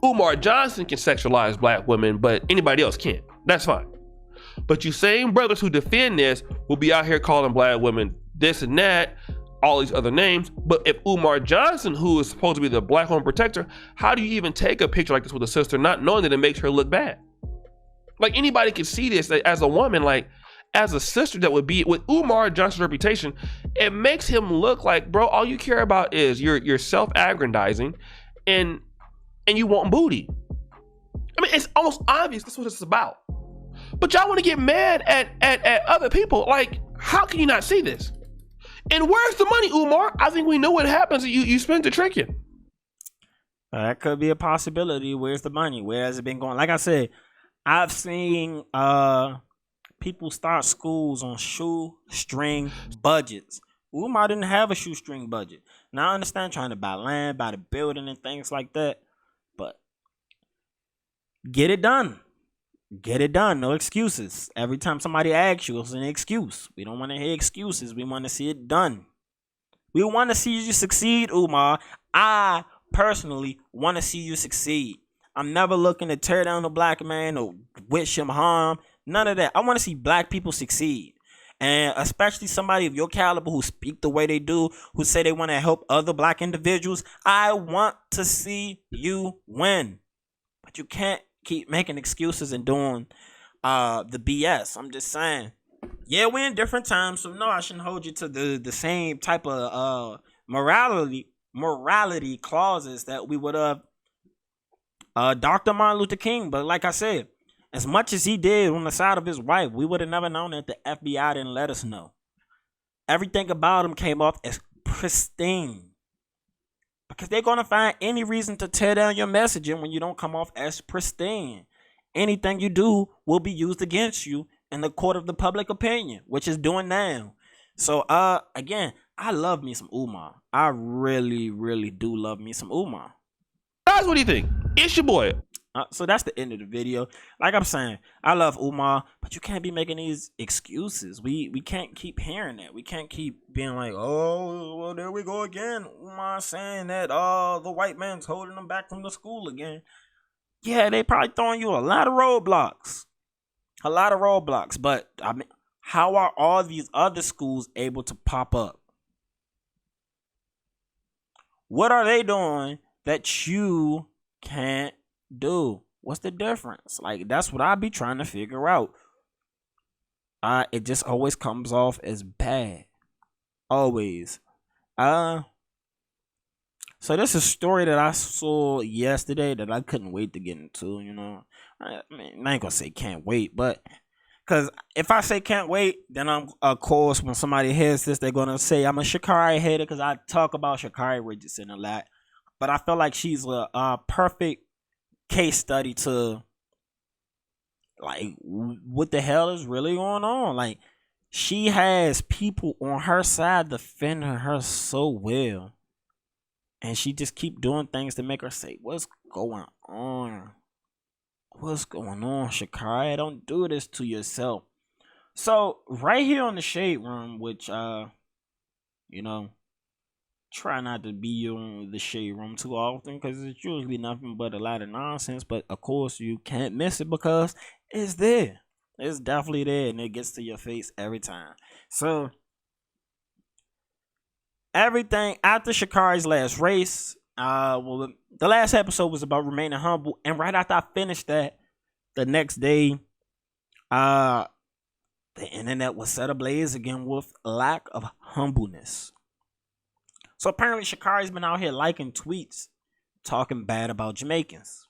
Speaker 14: Umar Johnson can sexualize black women, but anybody else can't. That's fine. But you same brothers who defend this will be out here calling black women this and that. all these other names. But if Umar Johnson, who is supposed to be the black home protector, how do you even take a picture like this with a sister, not knowing that it makes her look bad? Like, anybody can see this as a woman, like as a sister that would be with Umar Johnson's reputation, it makes him look like, bro, all you care about is you're self-aggrandizing and you want booty. I mean, it's almost obvious that's what it's about. But y'all want to get mad at other people. Like, how can you not see this? And where's the money, Umar? I think we know what happens. You spend the tricking.
Speaker 1: That could be a possibility. Where's the money? Where has it been going? Like I said, I've seen people start schools on shoestring budgets. Umar didn't have a shoestring budget. Now I understand trying to buy land, buy the building and things like that, but get it done. Get it done. No excuses. Every time somebody asks you, it's an excuse. We don't want to hear excuses. We want to see it done. We want to see you succeed, Umar. I personally want to see you succeed. I'm never looking to tear down a black man or wish him harm. None of that. I want to see black people succeed. And especially somebody of your caliber who speak the way they do, who say they want to help other black individuals. I want to see you win. But you can't keep making excuses and doing the BS. I'm just saying. Yeah, we're in different times, so no, I shouldn't hold you to the same type of morality clauses that we would have Dr. Martin Luther King. But like I said, as much as he did on the side of his wife, we would have never known that the FBI didn't let us know. Everything about him came off as pristine. Because they're going to find any reason to tear down your messaging when you don't come off as pristine. Anything you do will be used against you in the court of the public opinion, which is doing now. So, again, I love me some Umar. I really, really do love me some Umar.
Speaker 14: Guys, what do you think? It's your boy.
Speaker 1: So that's the end of the video. Like I'm saying, I love Umar, but you can't be making these excuses. We can't keep hearing that. We can't keep being like, oh, well, there we go again. Umar saying that the white man's holding them back from the school again. Yeah, they probably throwing you a lot of roadblocks. A lot of roadblocks. But I mean, how are all these other schools able to pop up? What are they doing that you can't do? What's the difference? Like, that's what I be trying to figure out. It just always comes off as bad. Always. So this is a story that I saw yesterday that I couldn't wait to get into, you know. I mean, I ain't gonna say can't wait, but because if I say can't wait, then I'm, of course, when somebody hears this, they're gonna say I'm a Sha'Carri hater because I talk about Sha'Carri Richardson a lot. But I feel like she's a perfect case study to, like, what the hell is really going on. Like, she has people on her side defending her so well, and she just keep doing things to make her say, what's going on? What's going on, Sha'Carri? Don't do this to yourself. So right here on the Shade Room, which you know, try not to be on the Shade Room too often because it's usually nothing but a lot of nonsense. But of course, you can't miss it because it's there. It's definitely there, and it gets to your face every time. So everything after Sha'Carri's last race, well, the last episode was about remaining humble, and right after I finished that, the next day, the internet was set ablaze again with lack of humbleness. So apparently Sha'Carri's been out here liking tweets talking bad about Jamaicans.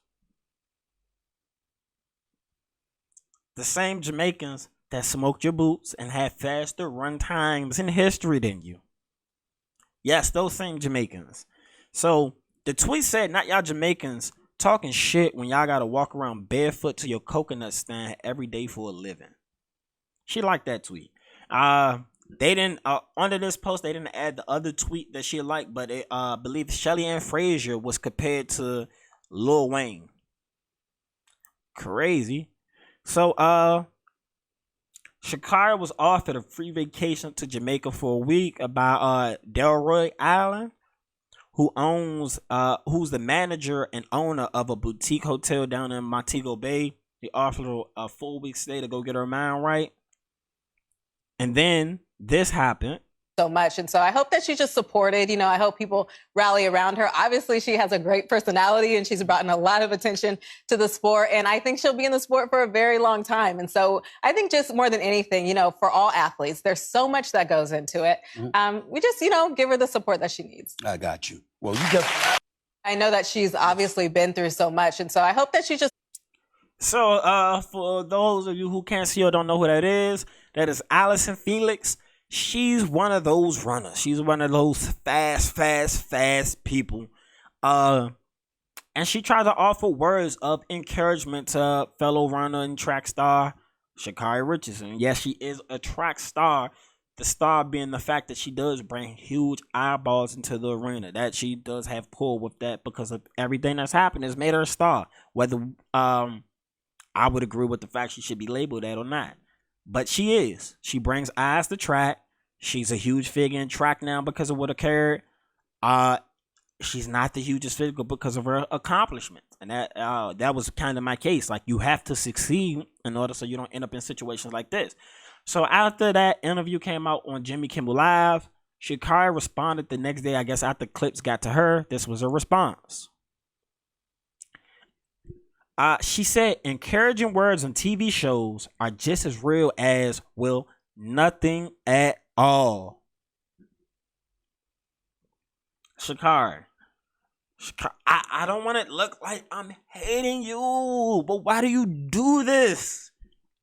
Speaker 1: The same Jamaicans that smoked your boots and had faster run times in history than you. Yes, those same Jamaicans. So the tweet said, not y'all Jamaicans talking shit when y'all gotta walk around barefoot to your coconut stand every day for a living. She liked that tweet. They didn't under this post they didn't add the other tweet that she liked, but it, I believe Shelly Ann Frazier was compared to Lil Wayne. Crazy. So Sha'Carri was offered a free vacation to Jamaica for a week by Delroy Allen, who's the manager and owner of a boutique hotel down in Montego Bay. He offered her a full week stay to go get her mind right. And then this happened.
Speaker 15: so much. And so I hope that she's just supported. You know, I hope people rally around her. Obviously, she has a great personality and she's brought in a lot of attention to the sport. And I think she'll be in the sport for a very long time. And so I think just more than anything, you know, for all athletes, there's so much that goes into it. We just, you know, give her the support that she needs.
Speaker 16: I got you. Well, you just...
Speaker 15: I know that she's obviously been through so much. And so I hope that she just...
Speaker 1: So, for those of you who can't see or don't know who that is Allison Felix. She's one of those runners. She's one of those fast people. And she tried to offer words of encouragement to fellow runner and track star Sha'Carri Richardson. Yes, she is a track star. The star being the fact that she does bring huge eyeballs into the arena. That she does have pull with that because of everything that's happened has made her a star. Whether I would agree with the fact she should be labeled that or not. But she is. She brings eyes to track. She's a huge figure in track now because of what occurred. She's not the hugest figure because of her accomplishments. And that was kind of my case. Like, you have to succeed in order so you don't end up in situations like this. So after that interview came out on Jimmy Kimmel Live, Sha'Carri responded the next day, I guess after clips got to her. This was her response. She said, encouraging words on TV shows are just as real as, well, nothing at all. Sha'Carri, I don't want it to look like I'm hating you, but why do you do this?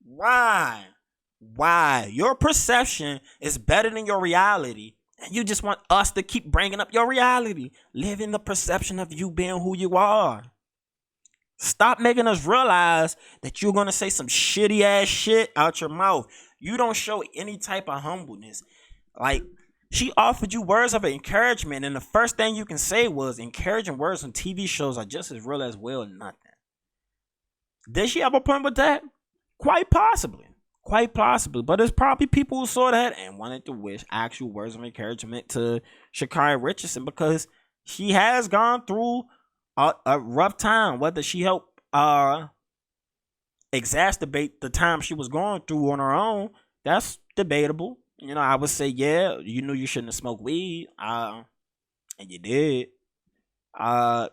Speaker 1: Why? Your perception is better than your reality, and you just want us to keep bringing up your reality. Live in the perception of you being who you are. Stop making us realize that you're going to say some shitty ass shit out your mouth. You don't show any type of humbleness. Like, she offered you words of encouragement, and the first thing you can say was, encouraging words on TV shows are just as real as, well, nothing. Did she have a point with that? Quite possibly. But there's probably people who saw that and wanted to wish actual words of encouragement to Sha'Carri Richardson because she has gone through a rough time. Whether she helped exacerbate the time she was going through on her own, that's debatable. You know, I would say, yeah, you knew you shouldn't have smoked weed, and you did. I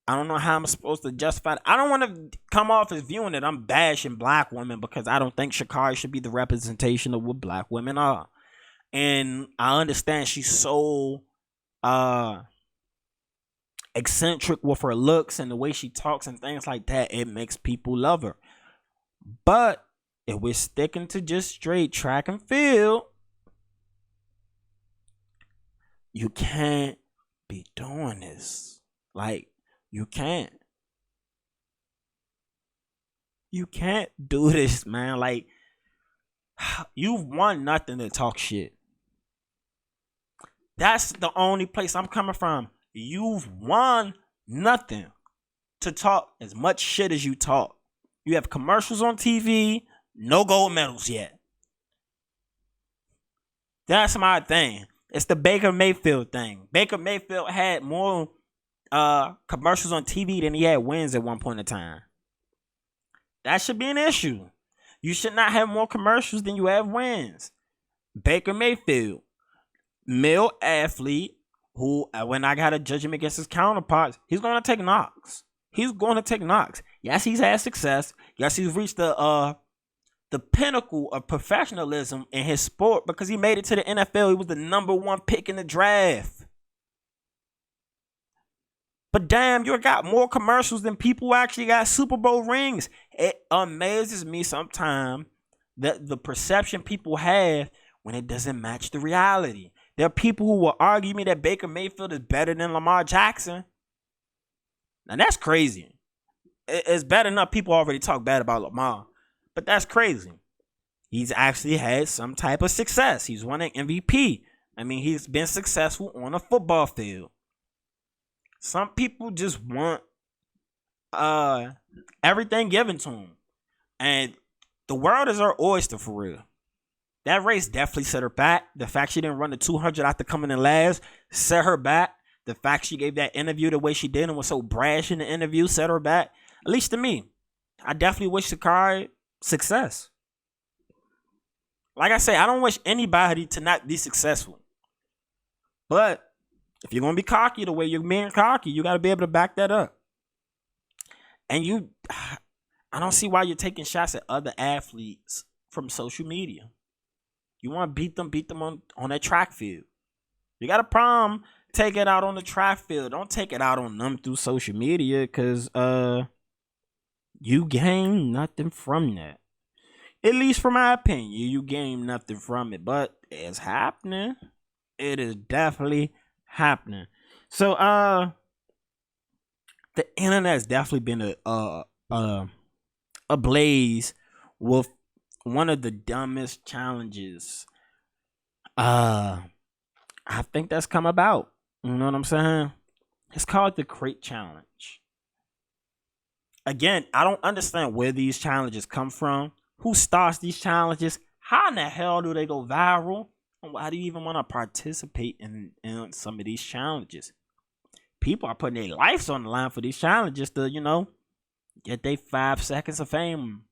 Speaker 1: don't know how I'm supposed to justify it. I don't want to come off as viewing that I'm bashing black women because I don't think Sha'Carri should be the representation of what black women are. And I understand she's so eccentric with her looks and the way she talks and things like that. It makes people love her. But if we're sticking to just straight track and field, you can't be doing this. Like, you can't do this, man. Like, you've won nothing to talk shit. That's the only place I'm coming from. You've won nothing to talk as much shit as you talk. You have commercials on TV, no gold medals yet. That's my thing. It's the Baker Mayfield thing. Baker Mayfield had more commercials on TV than he had wins at one point in time. That should be an issue. You should not have more commercials than you have wins. Baker Mayfield, male athlete who, when I gotta judge him against his counterparts, he's gonna take knocks. Yes, he's had success. Yes, he's reached the pinnacle of professionalism in his sport because he made it to the NFL. He was the #1 pick in the draft. But damn, you got more commercials than people who actually got Super Bowl rings. It amazes me sometimes that the perception people have when it doesn't match the reality. There are people who will argue me that Baker Mayfield is better than Lamar Jackson. Now that's crazy. It's bad enough people already talk bad about Lamar, but that's crazy. He's actually had some type of success. He's won an MVP. I mean, he's been successful on a football field. Some people just want everything given to them. And the world is her oyster for real. That race definitely set her back. The fact she didn't run the 200 after coming in last set her back. The fact she gave that interview the way she did and was so brash in the interview set her back. At least to me. I definitely wish Sha'Carri success. Like I say, I don't wish anybody to not be successful. But if you're gonna be cocky the way you're being cocky, you gotta be able to back that up. And I don't see why you're taking shots at other athletes from social media. You want to beat them on that track field. You got a problem, take it out on the track field. Don't take it out on them through social media, because you gain nothing from that. At least from my opinion, you gain nothing from it. But it's happening. It is definitely happening. So the internet's definitely been ablaze with one of the dumbest challenges I think that's come about. You know what I'm saying? It's called the Crate Challenge. Again, I don't understand where these challenges come from. Who starts these challenges? How in the hell do they go viral? And why do you even want to participate in some of these challenges? People are putting their lives on the line for these challenges to, you know, get their 5 seconds of fame.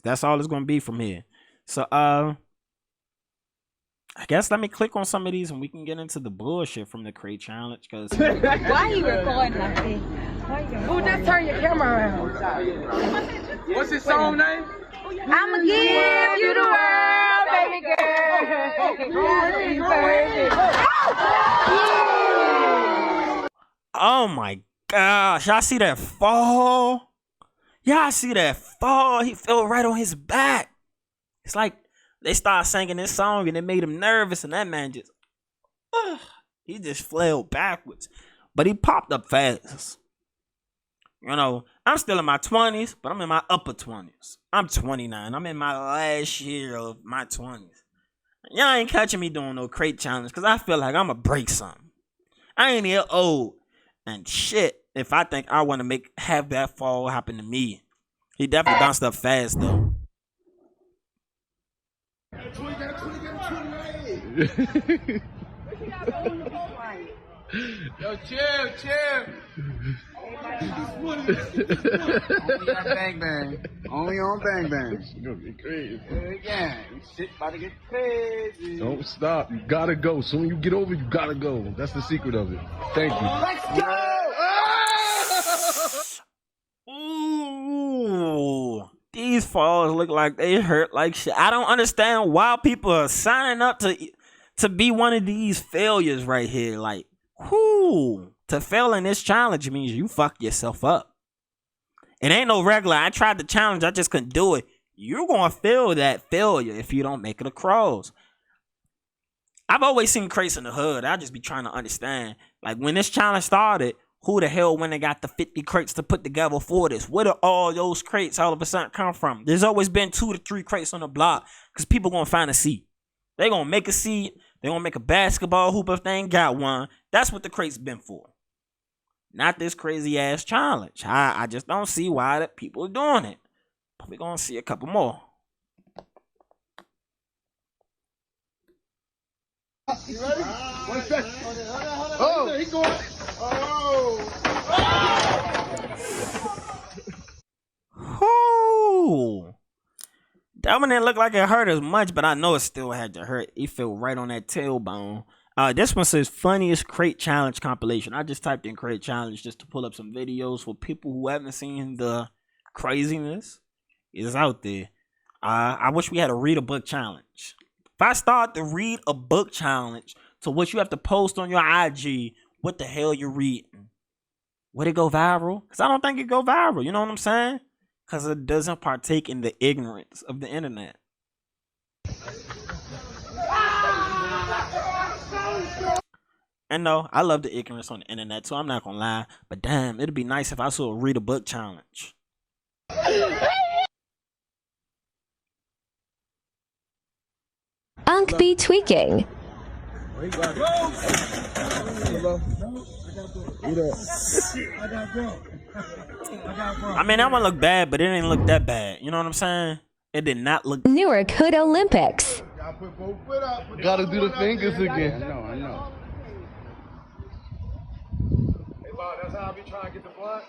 Speaker 1: That's all it's going to be from here. So, I guess let me click on some of these and we can get into the bullshit from the Crate Challenge. Cause
Speaker 5: Why you recording like this? Who just turn your camera around?
Speaker 3: What's his song name?
Speaker 5: I'ma give you the world, baby girl.
Speaker 1: Oh my gosh, y'all see that fall? Y'all see that fall? He fell right on his back. It's like they started singing this song and it made him nervous, and that man just, he just flailed backwards. But he popped up fast. You know, I'm still in my 20s, but I'm in my upper 20s. I'm 29. I'm in my last year of my 20s. Y'all ain't catching me doing no Crate Challenge because I feel like I'm going to break something. I ain't here old. And shit, if I think I want to have that fall happen to me. He definitely bounced up fast, though.
Speaker 3: Yo, chill. Only on Bang Bang. Only on Bang Bang.
Speaker 16: It's gonna get crazy.
Speaker 3: Again, shit about to get crazy.
Speaker 16: Don't stop. You gotta go. Soon you get over, you gotta go. That's the secret of it. Thank you.
Speaker 3: Let's go!
Speaker 1: Ooh, these falls look like they hurt like shit. I don't understand why people are signing up to be one of these failures right here. Like, to fail in this challenge means you fuck yourself up. It ain't no regular, I tried the challenge, I just couldn't do it. You're gonna feel that failure if you don't make it across. I've always seen crates in the hood. I just be trying to understand. Like, when this challenge started, who the hell went and got the 50 crates to put together for this? Where do all those crates all of a sudden come from? There's always been 2 to 3 crates on the block because people gonna find a seat. They gonna make a seat. They gonna make a basketball hoop if they ain't got one. That's what the crate's been for. Not this crazy ass challenge. I just don't see why that people are doing it. But we're gonna see a couple more.
Speaker 3: You ready? 1 second. Oh, he going.
Speaker 1: Oh. That one didn't look like it hurt as much, but I know it still had to hurt. He fell right on that tailbone. This one says funniest Crate Challenge compilation. I just typed in Crate Challenge just to pull up some videos for people who haven't seen the craziness. It's out there. I wish we had a read a book challenge. If I start to read a book challenge to what you have to post on your IG, what the hell you're reading? Would it go viral? Because I don't think it go viral. You know what I'm saying? Because it doesn't partake in the ignorance of the internet. And no, I love the ignorance on the internet, so I'm not gonna lie. But damn, it'd be nice if I saw a read a book challenge.
Speaker 17: Unc be tweaking.
Speaker 1: I mean, that one looked bad, but it didn't look that bad. You know what I'm saying? It did not look.
Speaker 17: Newark Hood Olympics.
Speaker 16: Gotta do the fingers again.
Speaker 3: I know. Hey, Bob, that's how I be trying to get the blood.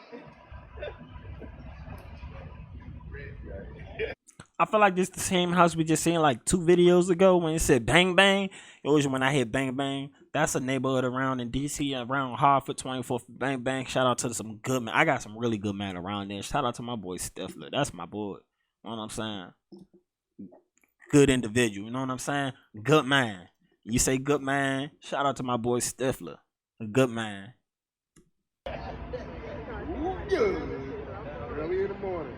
Speaker 1: I feel like this the same house we just seen like 2 videos ago when it said bang bang. It was when I hit bang bang. That's a neighborhood around in DC, around Hartford, 24th bang bang. Shout out to some good men. I got some really good men around there. Shout out to my boy Stifler. That's my boy. You know what I'm saying? Good individual. You know what I'm saying? Good man. You say good man. Shout out to my boy Stifler. A good man.
Speaker 16: Early in the morning.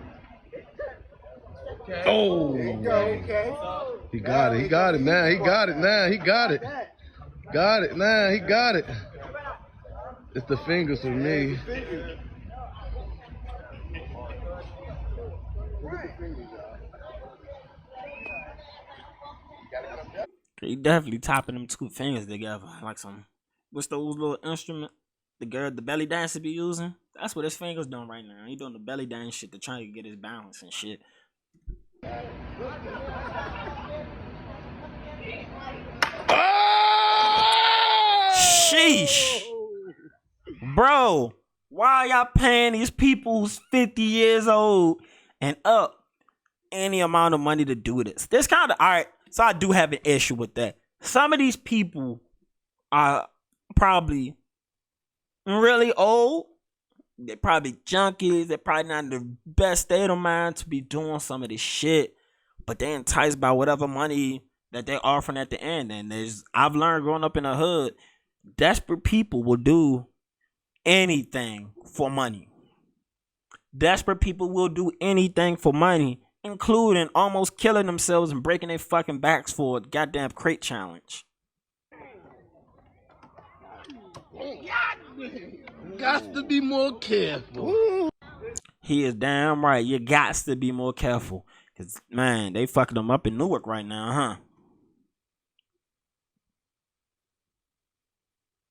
Speaker 3: Okay.
Speaker 16: Oh,
Speaker 3: Okay.
Speaker 16: he got it. He got it now. He got it now. He got it. Got it now. He got it. It's the fingers for me.
Speaker 1: He definitely topping them 2 fingers together like some. What's those little instrument the belly dancer be using? That's what his fingers doing right now. He doing the belly dance shit to try to get his balance and shit. Sheesh, bro. Why y'all paying these people who's 50 years old and up any amount of money to do this? This kind of, all right. So I do have an issue with that. Some of these people are probably really old. They're probably junkies. They're probably not in the best state of mind to be doing some of this shit. But they're enticed by whatever money that they're offering at the end. And I've learned growing up in the hood, desperate people will do anything for money. Desperate people will do anything for money, including almost killing themselves and breaking their fucking backs for a goddamn crate challenge.
Speaker 16: Got to be more careful.
Speaker 1: He is damn right. You got to be more careful. Because, man, they fucking them up in Newark right now,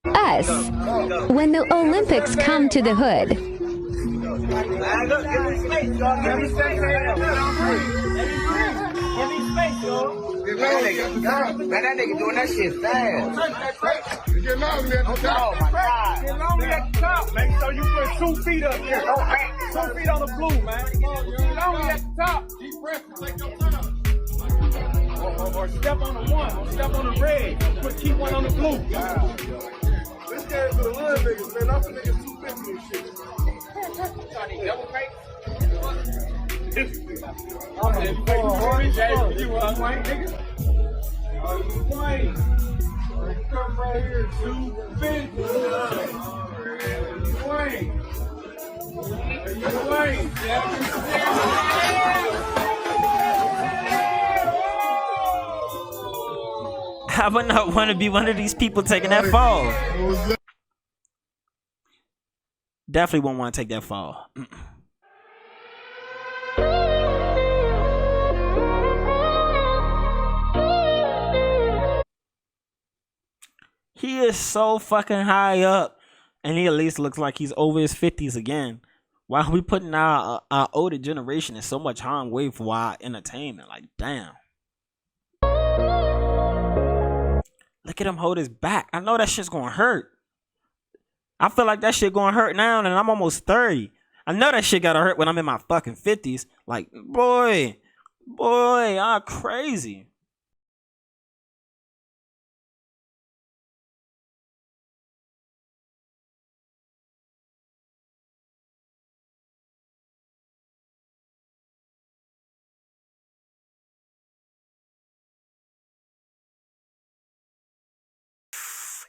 Speaker 1: huh?
Speaker 17: Us. When the Olympics come to the hood.
Speaker 3: Man, that nigga doing that shit fast. Get long at the top. Oh my God. Get long at the top. Make sure you put 2 feet up here. 2 feet on the blue, man. Get long at the top. Deep breath and take your time. Or step on the 1. Or step on the red. Keep 1 on the blue. This game's for the hood niggas, man. Not for niggas 250 and shit. Trying to double crank? You white nigga? You white? Come right here, 250. You white? You white?
Speaker 1: I would not want to be one of these people taking that fall. Definitely won't want to take that fall. He is so fucking high up, and he at least looks like he's over his 50s again. While we putting our older generation in so much harm's way for our entertainment, like damn. Look at him hold his back. I know that shit's gonna hurt. I feel like that shit gonna hurt now, and I'm almost 30. I know that shit gotta hurt when I'm in my fucking 50s. Like, boy, I'm crazy.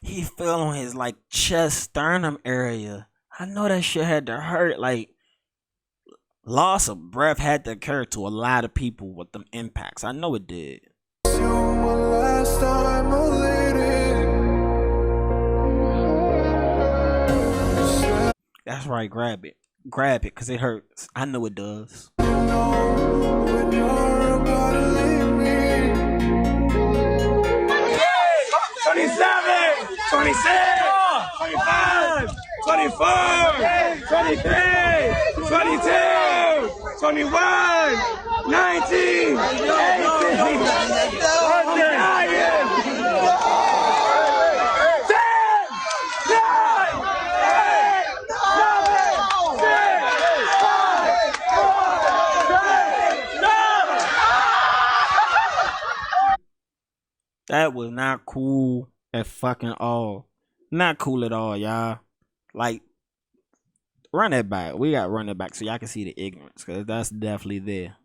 Speaker 1: He fell on his like chest, sternum area. I know that shit had to hurt. Like, loss of breath had to occur to a lot of people with them impacts. I know it did. That's right, grab it. Grab it, cause it hurts. I know it does.
Speaker 3: 26, 25, 24, 23, 22, 21, 19, 18,
Speaker 1: That was not cool at fucking all. Not cool at all, y'all. Like, run that back. We got to run that back so y'all can see the ignorance, because that's definitely there.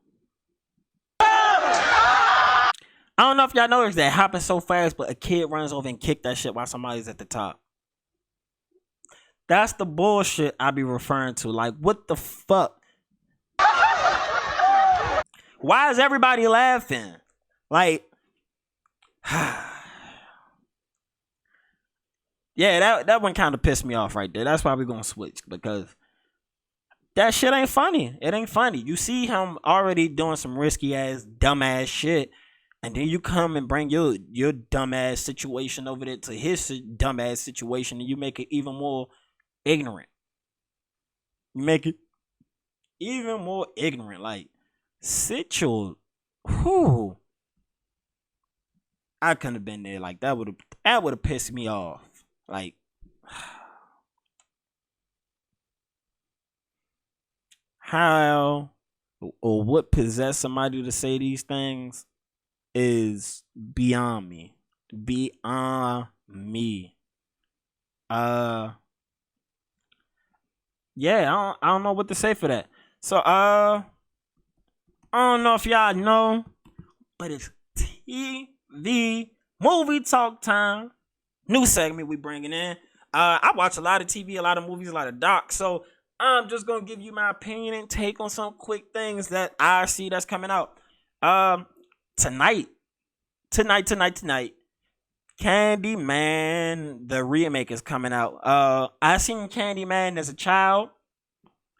Speaker 1: I don't know if y'all noticed that happened so fast, but a kid runs over and kicked that shit while somebody's at the top. That's the bullshit I be referring to. Like, what the fuck? Why is everybody laughing? Like, yeah, that one kind of pissed me off right there. That's why we're gonna switch, because that shit ain't funny. It ain't funny. You see him already doing some risky ass, dumb ass shit, and then you come and bring your dumb ass situation over there to his dumb ass situation, and you make it even more ignorant. You make it even more ignorant. Like, sit your, whoo. I couldn't have been there. Like, that would have pissed me off. Like, how or what possessed somebody to say these things is beyond me. Beyond me. Yeah, I don't know what to say for that. So I don't know if y'all know, but it's TV movie talk time. New segment we bringing in. I watch a lot of TV, a lot of movies, a lot of docs. So I'm just gonna give you my opinion and take on some quick things that I see that's coming out. Tonight, Candyman, the remake is coming out. I seen Candyman as a child,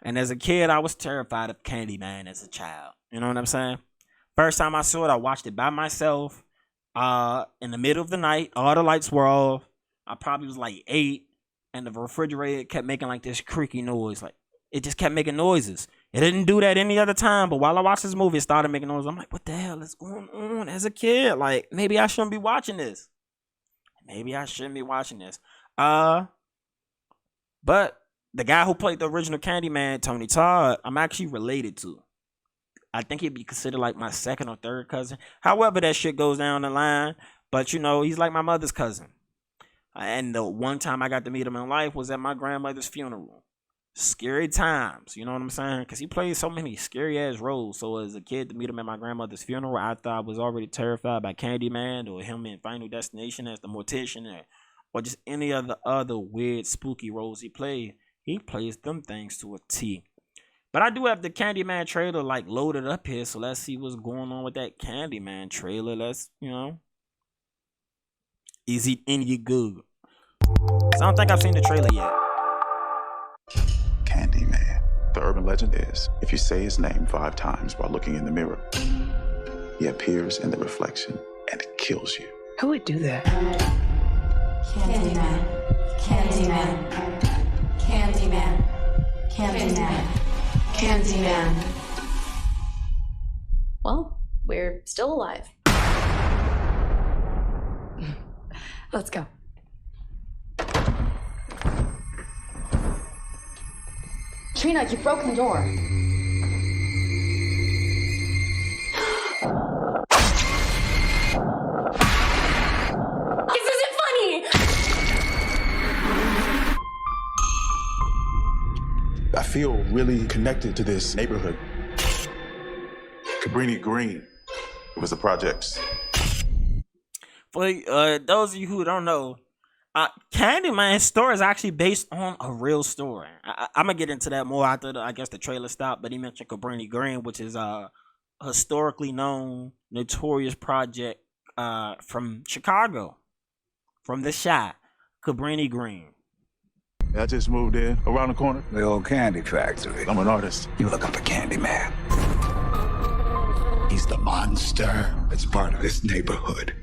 Speaker 1: and as a kid, I was terrified of Candyman as a child. You know what I'm saying? First time I saw it, I watched it by myself. In the middle of the night, all the lights were off. I probably was like 8, and the refrigerator kept making like this creaky noise. Like, it just kept making noises. It didn't do that any other time, but while I watched this movie, it started making noises. I'm like, what the hell is going on as a kid? Like, maybe I shouldn't be watching this. But the guy who played the original Candyman, Tony Todd, I'm actually related to. I think he'd be considered like my second or third cousin. However that shit goes down the line. But, you know, he's like my mother's cousin. And the one time I got to meet him in life was at my grandmother's funeral. Scary times, you know what I'm saying? Because he played so many scary-ass roles. So as a kid, to meet him at my grandmother's funeral, I thought I was already terrified by Candyman or him in Final Destination as the mortician or just any of the other weird, spooky roles he played. He plays them things to a T. But I do have the Candyman trailer like loaded up here, so let's see what's going on with that Candyman trailer. Let's, you know, is it any good? So I don't think I've seen the trailer yet.
Speaker 18: Candyman. The urban legend is, if you say his name 5 times while looking in the mirror, he appears in the reflection and kills you.
Speaker 5: Who would do that?
Speaker 19: Candyman. Candyman. Candyman. Candyman. Candyman.
Speaker 20: Well, we're still alive. Let's go. Trina, you broke the door. This isn't funny!
Speaker 18: I feel really connected to this neighborhood. Cabrini Green. It was the projects.
Speaker 1: For those of you who don't know, Candyman's story is actually based on a real story. I'm gonna get into that more after the trailer stopped. But he mentioned Cabrini Green, which is a historically known, notorious project from Chicago, from the Chi, Cabrini Green.
Speaker 18: I just moved in around the corner.
Speaker 21: The old candy factory.
Speaker 18: I'm an artist.
Speaker 21: You looking for Candyman? He's the monster that's part of this neighborhood.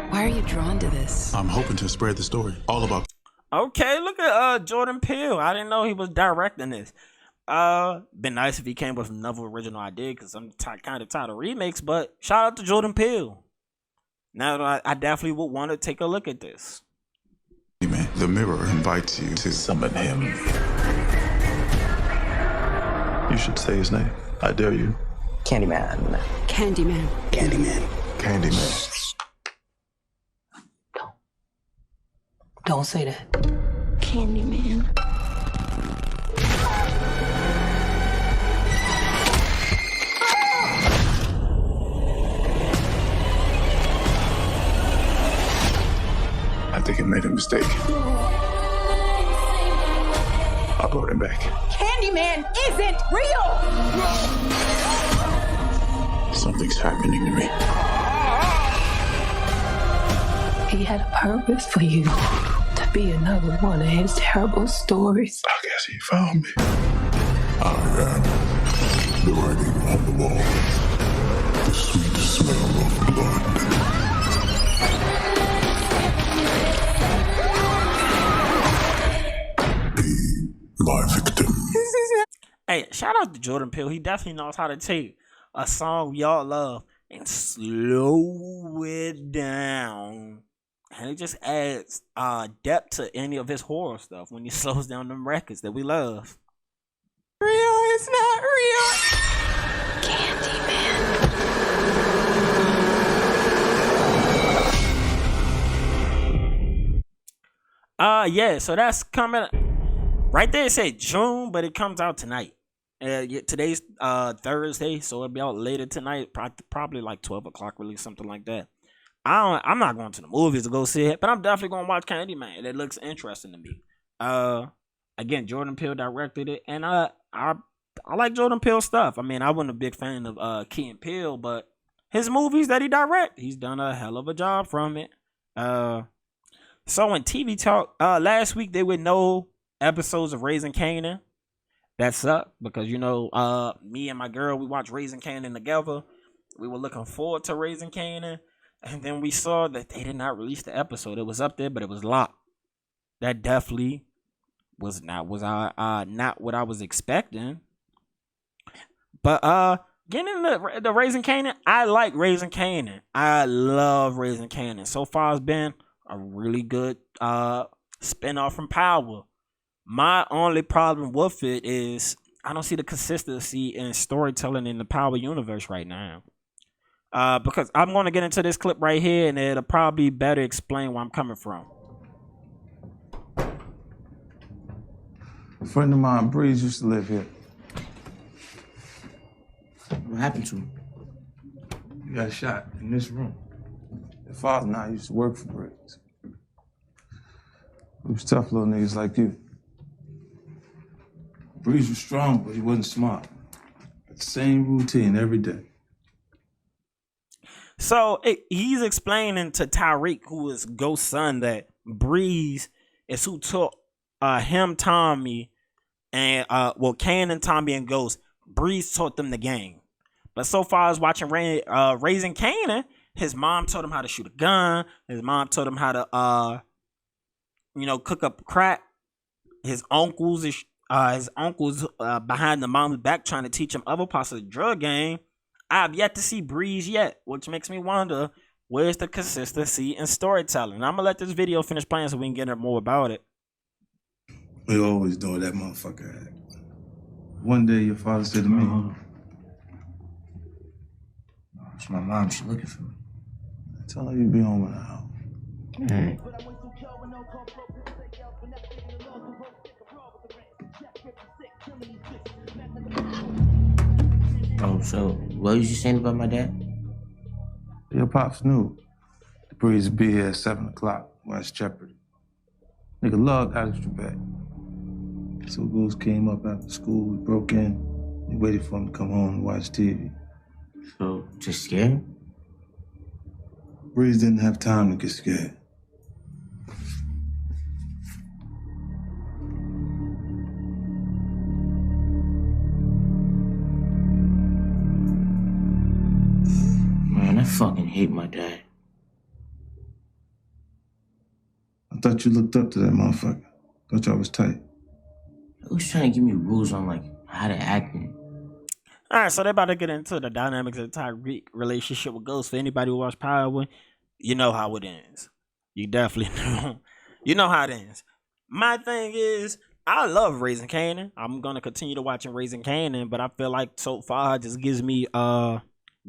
Speaker 5: Why are you drawn to this?
Speaker 18: I'm hoping to spread the story. All about.
Speaker 1: Okay, look at Jordan Peele. I didn't know he was directing this. Been nice if he came with another original idea, because I'm kind of tired of remakes. But shout out to Jordan Peele. Now I definitely would want to take a look at this.
Speaker 18: The mirror invites you to summon him. You should say his name. I dare you.
Speaker 4: Candyman.
Speaker 21: Candyman.
Speaker 18: Candyman.
Speaker 13: Don't say that.
Speaker 20: Candyman.
Speaker 21: I think he made a mistake. I brought him back.
Speaker 5: Candyman isn't real!
Speaker 21: Something's happening to me.
Speaker 13: He had a purpose for you to be another one of his terrible stories.
Speaker 21: I guess he found me. I am the writing on the wall. The sweet smell of blood. My victim.
Speaker 1: Hey, shout out to Jordan Peele. He definitely knows how to take a song y'all love and slow it down. And it just adds depth to any of his horror stuff when he slows down them records that we love. Real, it's not real. Yeah, so that's coming right there. It said June, but it comes out tonight. Today's Thursday, so it'll be out later tonight, probably like 12 o'clock, really, something like that. I'm not going to the movies to go see it, but I'm definitely going to watch Candyman. It looks interesting to me. Again, Jordan Peele directed it, and I like Jordan Peele stuff. I mean, I wasn't a big fan of Key and Peele, but his movies that he directed, he's done a hell of a job from it. So in TV talk, last week there were no episodes of Raising Kanan. That sucked because, you know, me and my girl, we watched Raising Kanan together. We were looking forward to Raising Kanan. And then we saw that they did not release the episode. It was up there, but it was locked. That definitely was not what I was expecting. But getting into the Raising Kanan, I like Raising Kanan. I love Raising Kanan. So far, it's been a really good spinoff from Power. My only problem with it is I don't see the consistency in storytelling in the Power universe right now. Because I'm going to get into this clip right here, and it'll probably better explain where I'm coming from.
Speaker 2: A friend of mine, Breeze, used to live here.
Speaker 22: What happened to him?
Speaker 2: He got shot in this room. His father and I used to work for Breeze. We was tough little niggas like you. Breeze was strong, but he wasn't smart. The same routine every day.
Speaker 1: So he's explaining to Tyreek, who is Ghost's son, that Breeze is who taught him, Tommy, and Kanan, Tommy, and Ghost. Breeze taught them the game. But so far as watching Raising Kanan, his mom taught him how to shoot a gun. His mom taught him how to cook up crack. His uncles behind the mom's back trying to teach him other parts of the drug game. I have yet to see Breeze yet, which makes me wonder where's the consistency in storytelling. I'm gonna let this video finish playing so we can get more about it.
Speaker 2: We always do that motherfucker act. One day your father said to me,
Speaker 22: It's my mom, she looking for me.
Speaker 2: Tell her you be home in an hour.
Speaker 22: All right. Oh, so what was you saying about my dad?
Speaker 2: Your pops knew the Breeze would be here at 7 o'clock, watch Jeopardy. Nigga loved extra back. So Goose came up after school, we broke in, we waited for him to come home and watch TV.
Speaker 22: So, just scared him?
Speaker 2: Breeze didn't have time to get scared.
Speaker 22: Man, I fucking hate my dad.
Speaker 2: I thought you looked up to that motherfucker. Thought y'all was tight.
Speaker 22: He was trying to give me rules on, like, how to act in.
Speaker 1: All right, so they're about to get into the dynamics of the Tyreek relationship with Ghost. For anybody who watched Power, you know how it ends. You definitely know. You know how it ends. My thing is, I love Raising Kanan. I'm going to continue to watch Raising Kanan, but I feel like so far it just gives me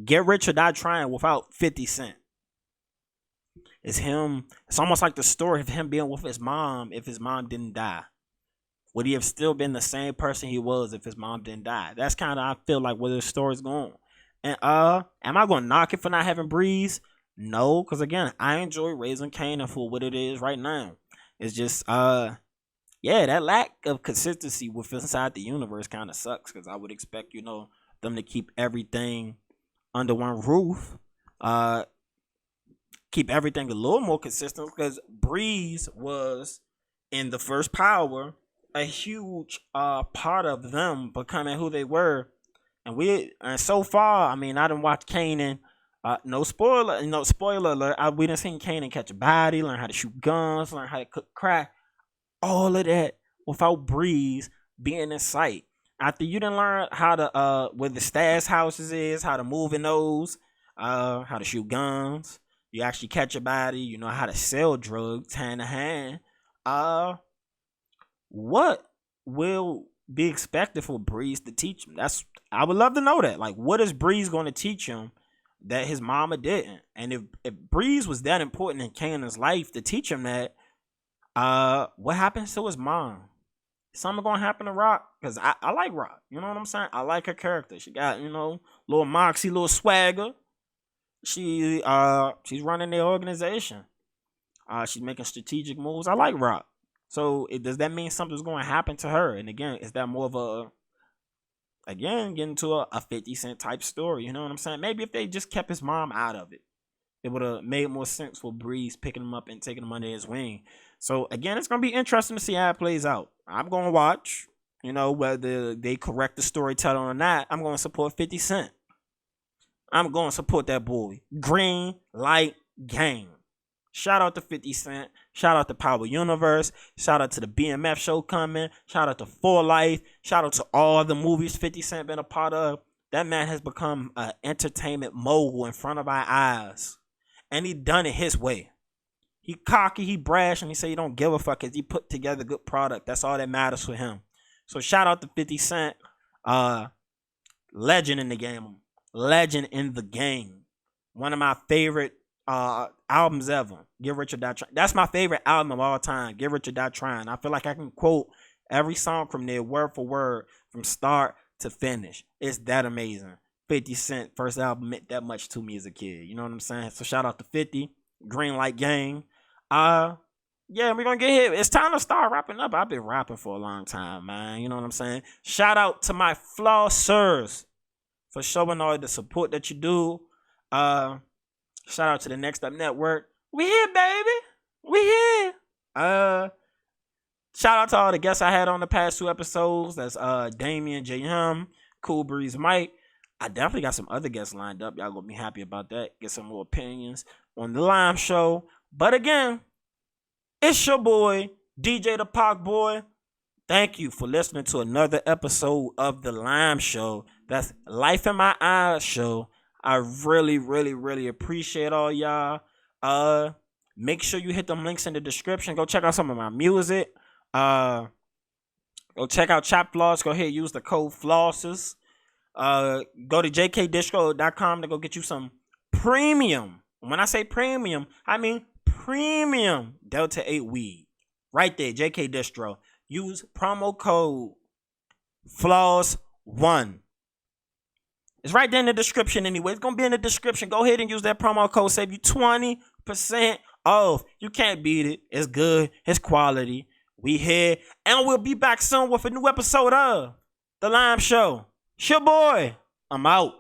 Speaker 1: Get Rich or Die Trying without 50 Cent. It's him. It's almost like the story of him being with his mom if his mom didn't die. Would he have still been the same person he was if his mom didn't die? That's kind of, I feel like, where the story's going. And am I gonna knock it for not having Breeze? No, because again, I enjoy Raising Kanan for what it is right now. It's just yeah, that lack of consistency with inside the universe kind of sucks, because I would expect, you know, them to keep everything under one roof. Keep everything a little more consistent, because Breeze was in the first Power a huge part of them becoming who they were. And so far, I mean, I didn't watch Kanan. No spoiler alert. We done seen Kanan catch a body, learn how to shoot guns, learn how to cook crack. All of that without Breeze being in sight. After you didn't learn how to where the stash houses is, how to move in those, how to shoot guns, you actually catch a body, you know how to sell drugs hand to hand. What will be expected for Breeze to teach him? I would love to know that. Like, what is Breeze going to teach him that his mama didn't? And if Breeze was that important in Kanan's life to teach him that, what happens to his mom? Something gonna happen to Rock? Because I like Rock. You know what I'm saying? I like her character. She got, you know, little moxie, little swagger. She's running the organization. She's making strategic moves. I like Rock. So does that mean something's going to happen to her? And again, is that more of getting to a 50 Cent type story? You know what I'm saying? Maybe if they just kept his mom out of it, it would have made more sense for Breeze picking him up and taking him under his wing. So again, it's going to be interesting to see how it plays out. I'm going to watch, you know, whether they correct the storytelling or not. I'm going to support 50 Cent. I'm going to support that boy. Green Light Gang. Shout out to 50 Cent. Shout out to Power Universe. Shout out to the BMF show coming. Shout out to For Life. Shout out to all the movies 50 Cent been a part of. That man has become an entertainment mogul in front of our eyes. And he done it his way. He cocky, he brash, and he say he don't give a fuck because he put together good product. That's all that matters for him. So shout out to 50 Cent. Legend in the game. Legend in the game. One of my favorite albums ever. Get Rich or Die Trying. That's my favorite album of all time. Get Rich or Die Trying. I feel like I can quote every song from there word for word from start to finish. It's that amazing. 50 Cent first album meant that much to me as a kid. You know what I'm saying? So shout out to 50. Green Light Gang. Yeah, we're gonna get here. It's time to start wrapping up. I've been rapping for a long time, man. You know what I'm saying? Shout out to my flossers for showing all the support that you do. Shout out to the Next Up Network. We here, baby. We here. Shout out to all the guests I had on the past 2 episodes. That's Damian, J.M., Cool Breeze, Mike. I definitely got some other guests lined up. Y'all gonna be happy about that. Get some more opinions on the L.I.M.E show. But again, it's your boy, DJTheParkBoy. Thank you for listening to another episode of the L.I.M.E show. That's Life in My Eyes show. I really, really, really appreciate all y'all. Make sure you hit them links in the description. Go check out some of my music. Go check out Chap Floss. Go ahead, use the code FLOSSES. Go to jkdisco.com to go get you some premium. When I say premium, I mean premium Delta 8 weed. Right there, JK Distro. Use promo code FLOSS1. It's right there in the description anyway. It's going to be in the description. Go ahead and use that promo code. Save you 20% off. You can't beat it. It's good. It's quality. We here. And we'll be back soon with a new episode of The L.I.M.E show. It's your boy. I'm out.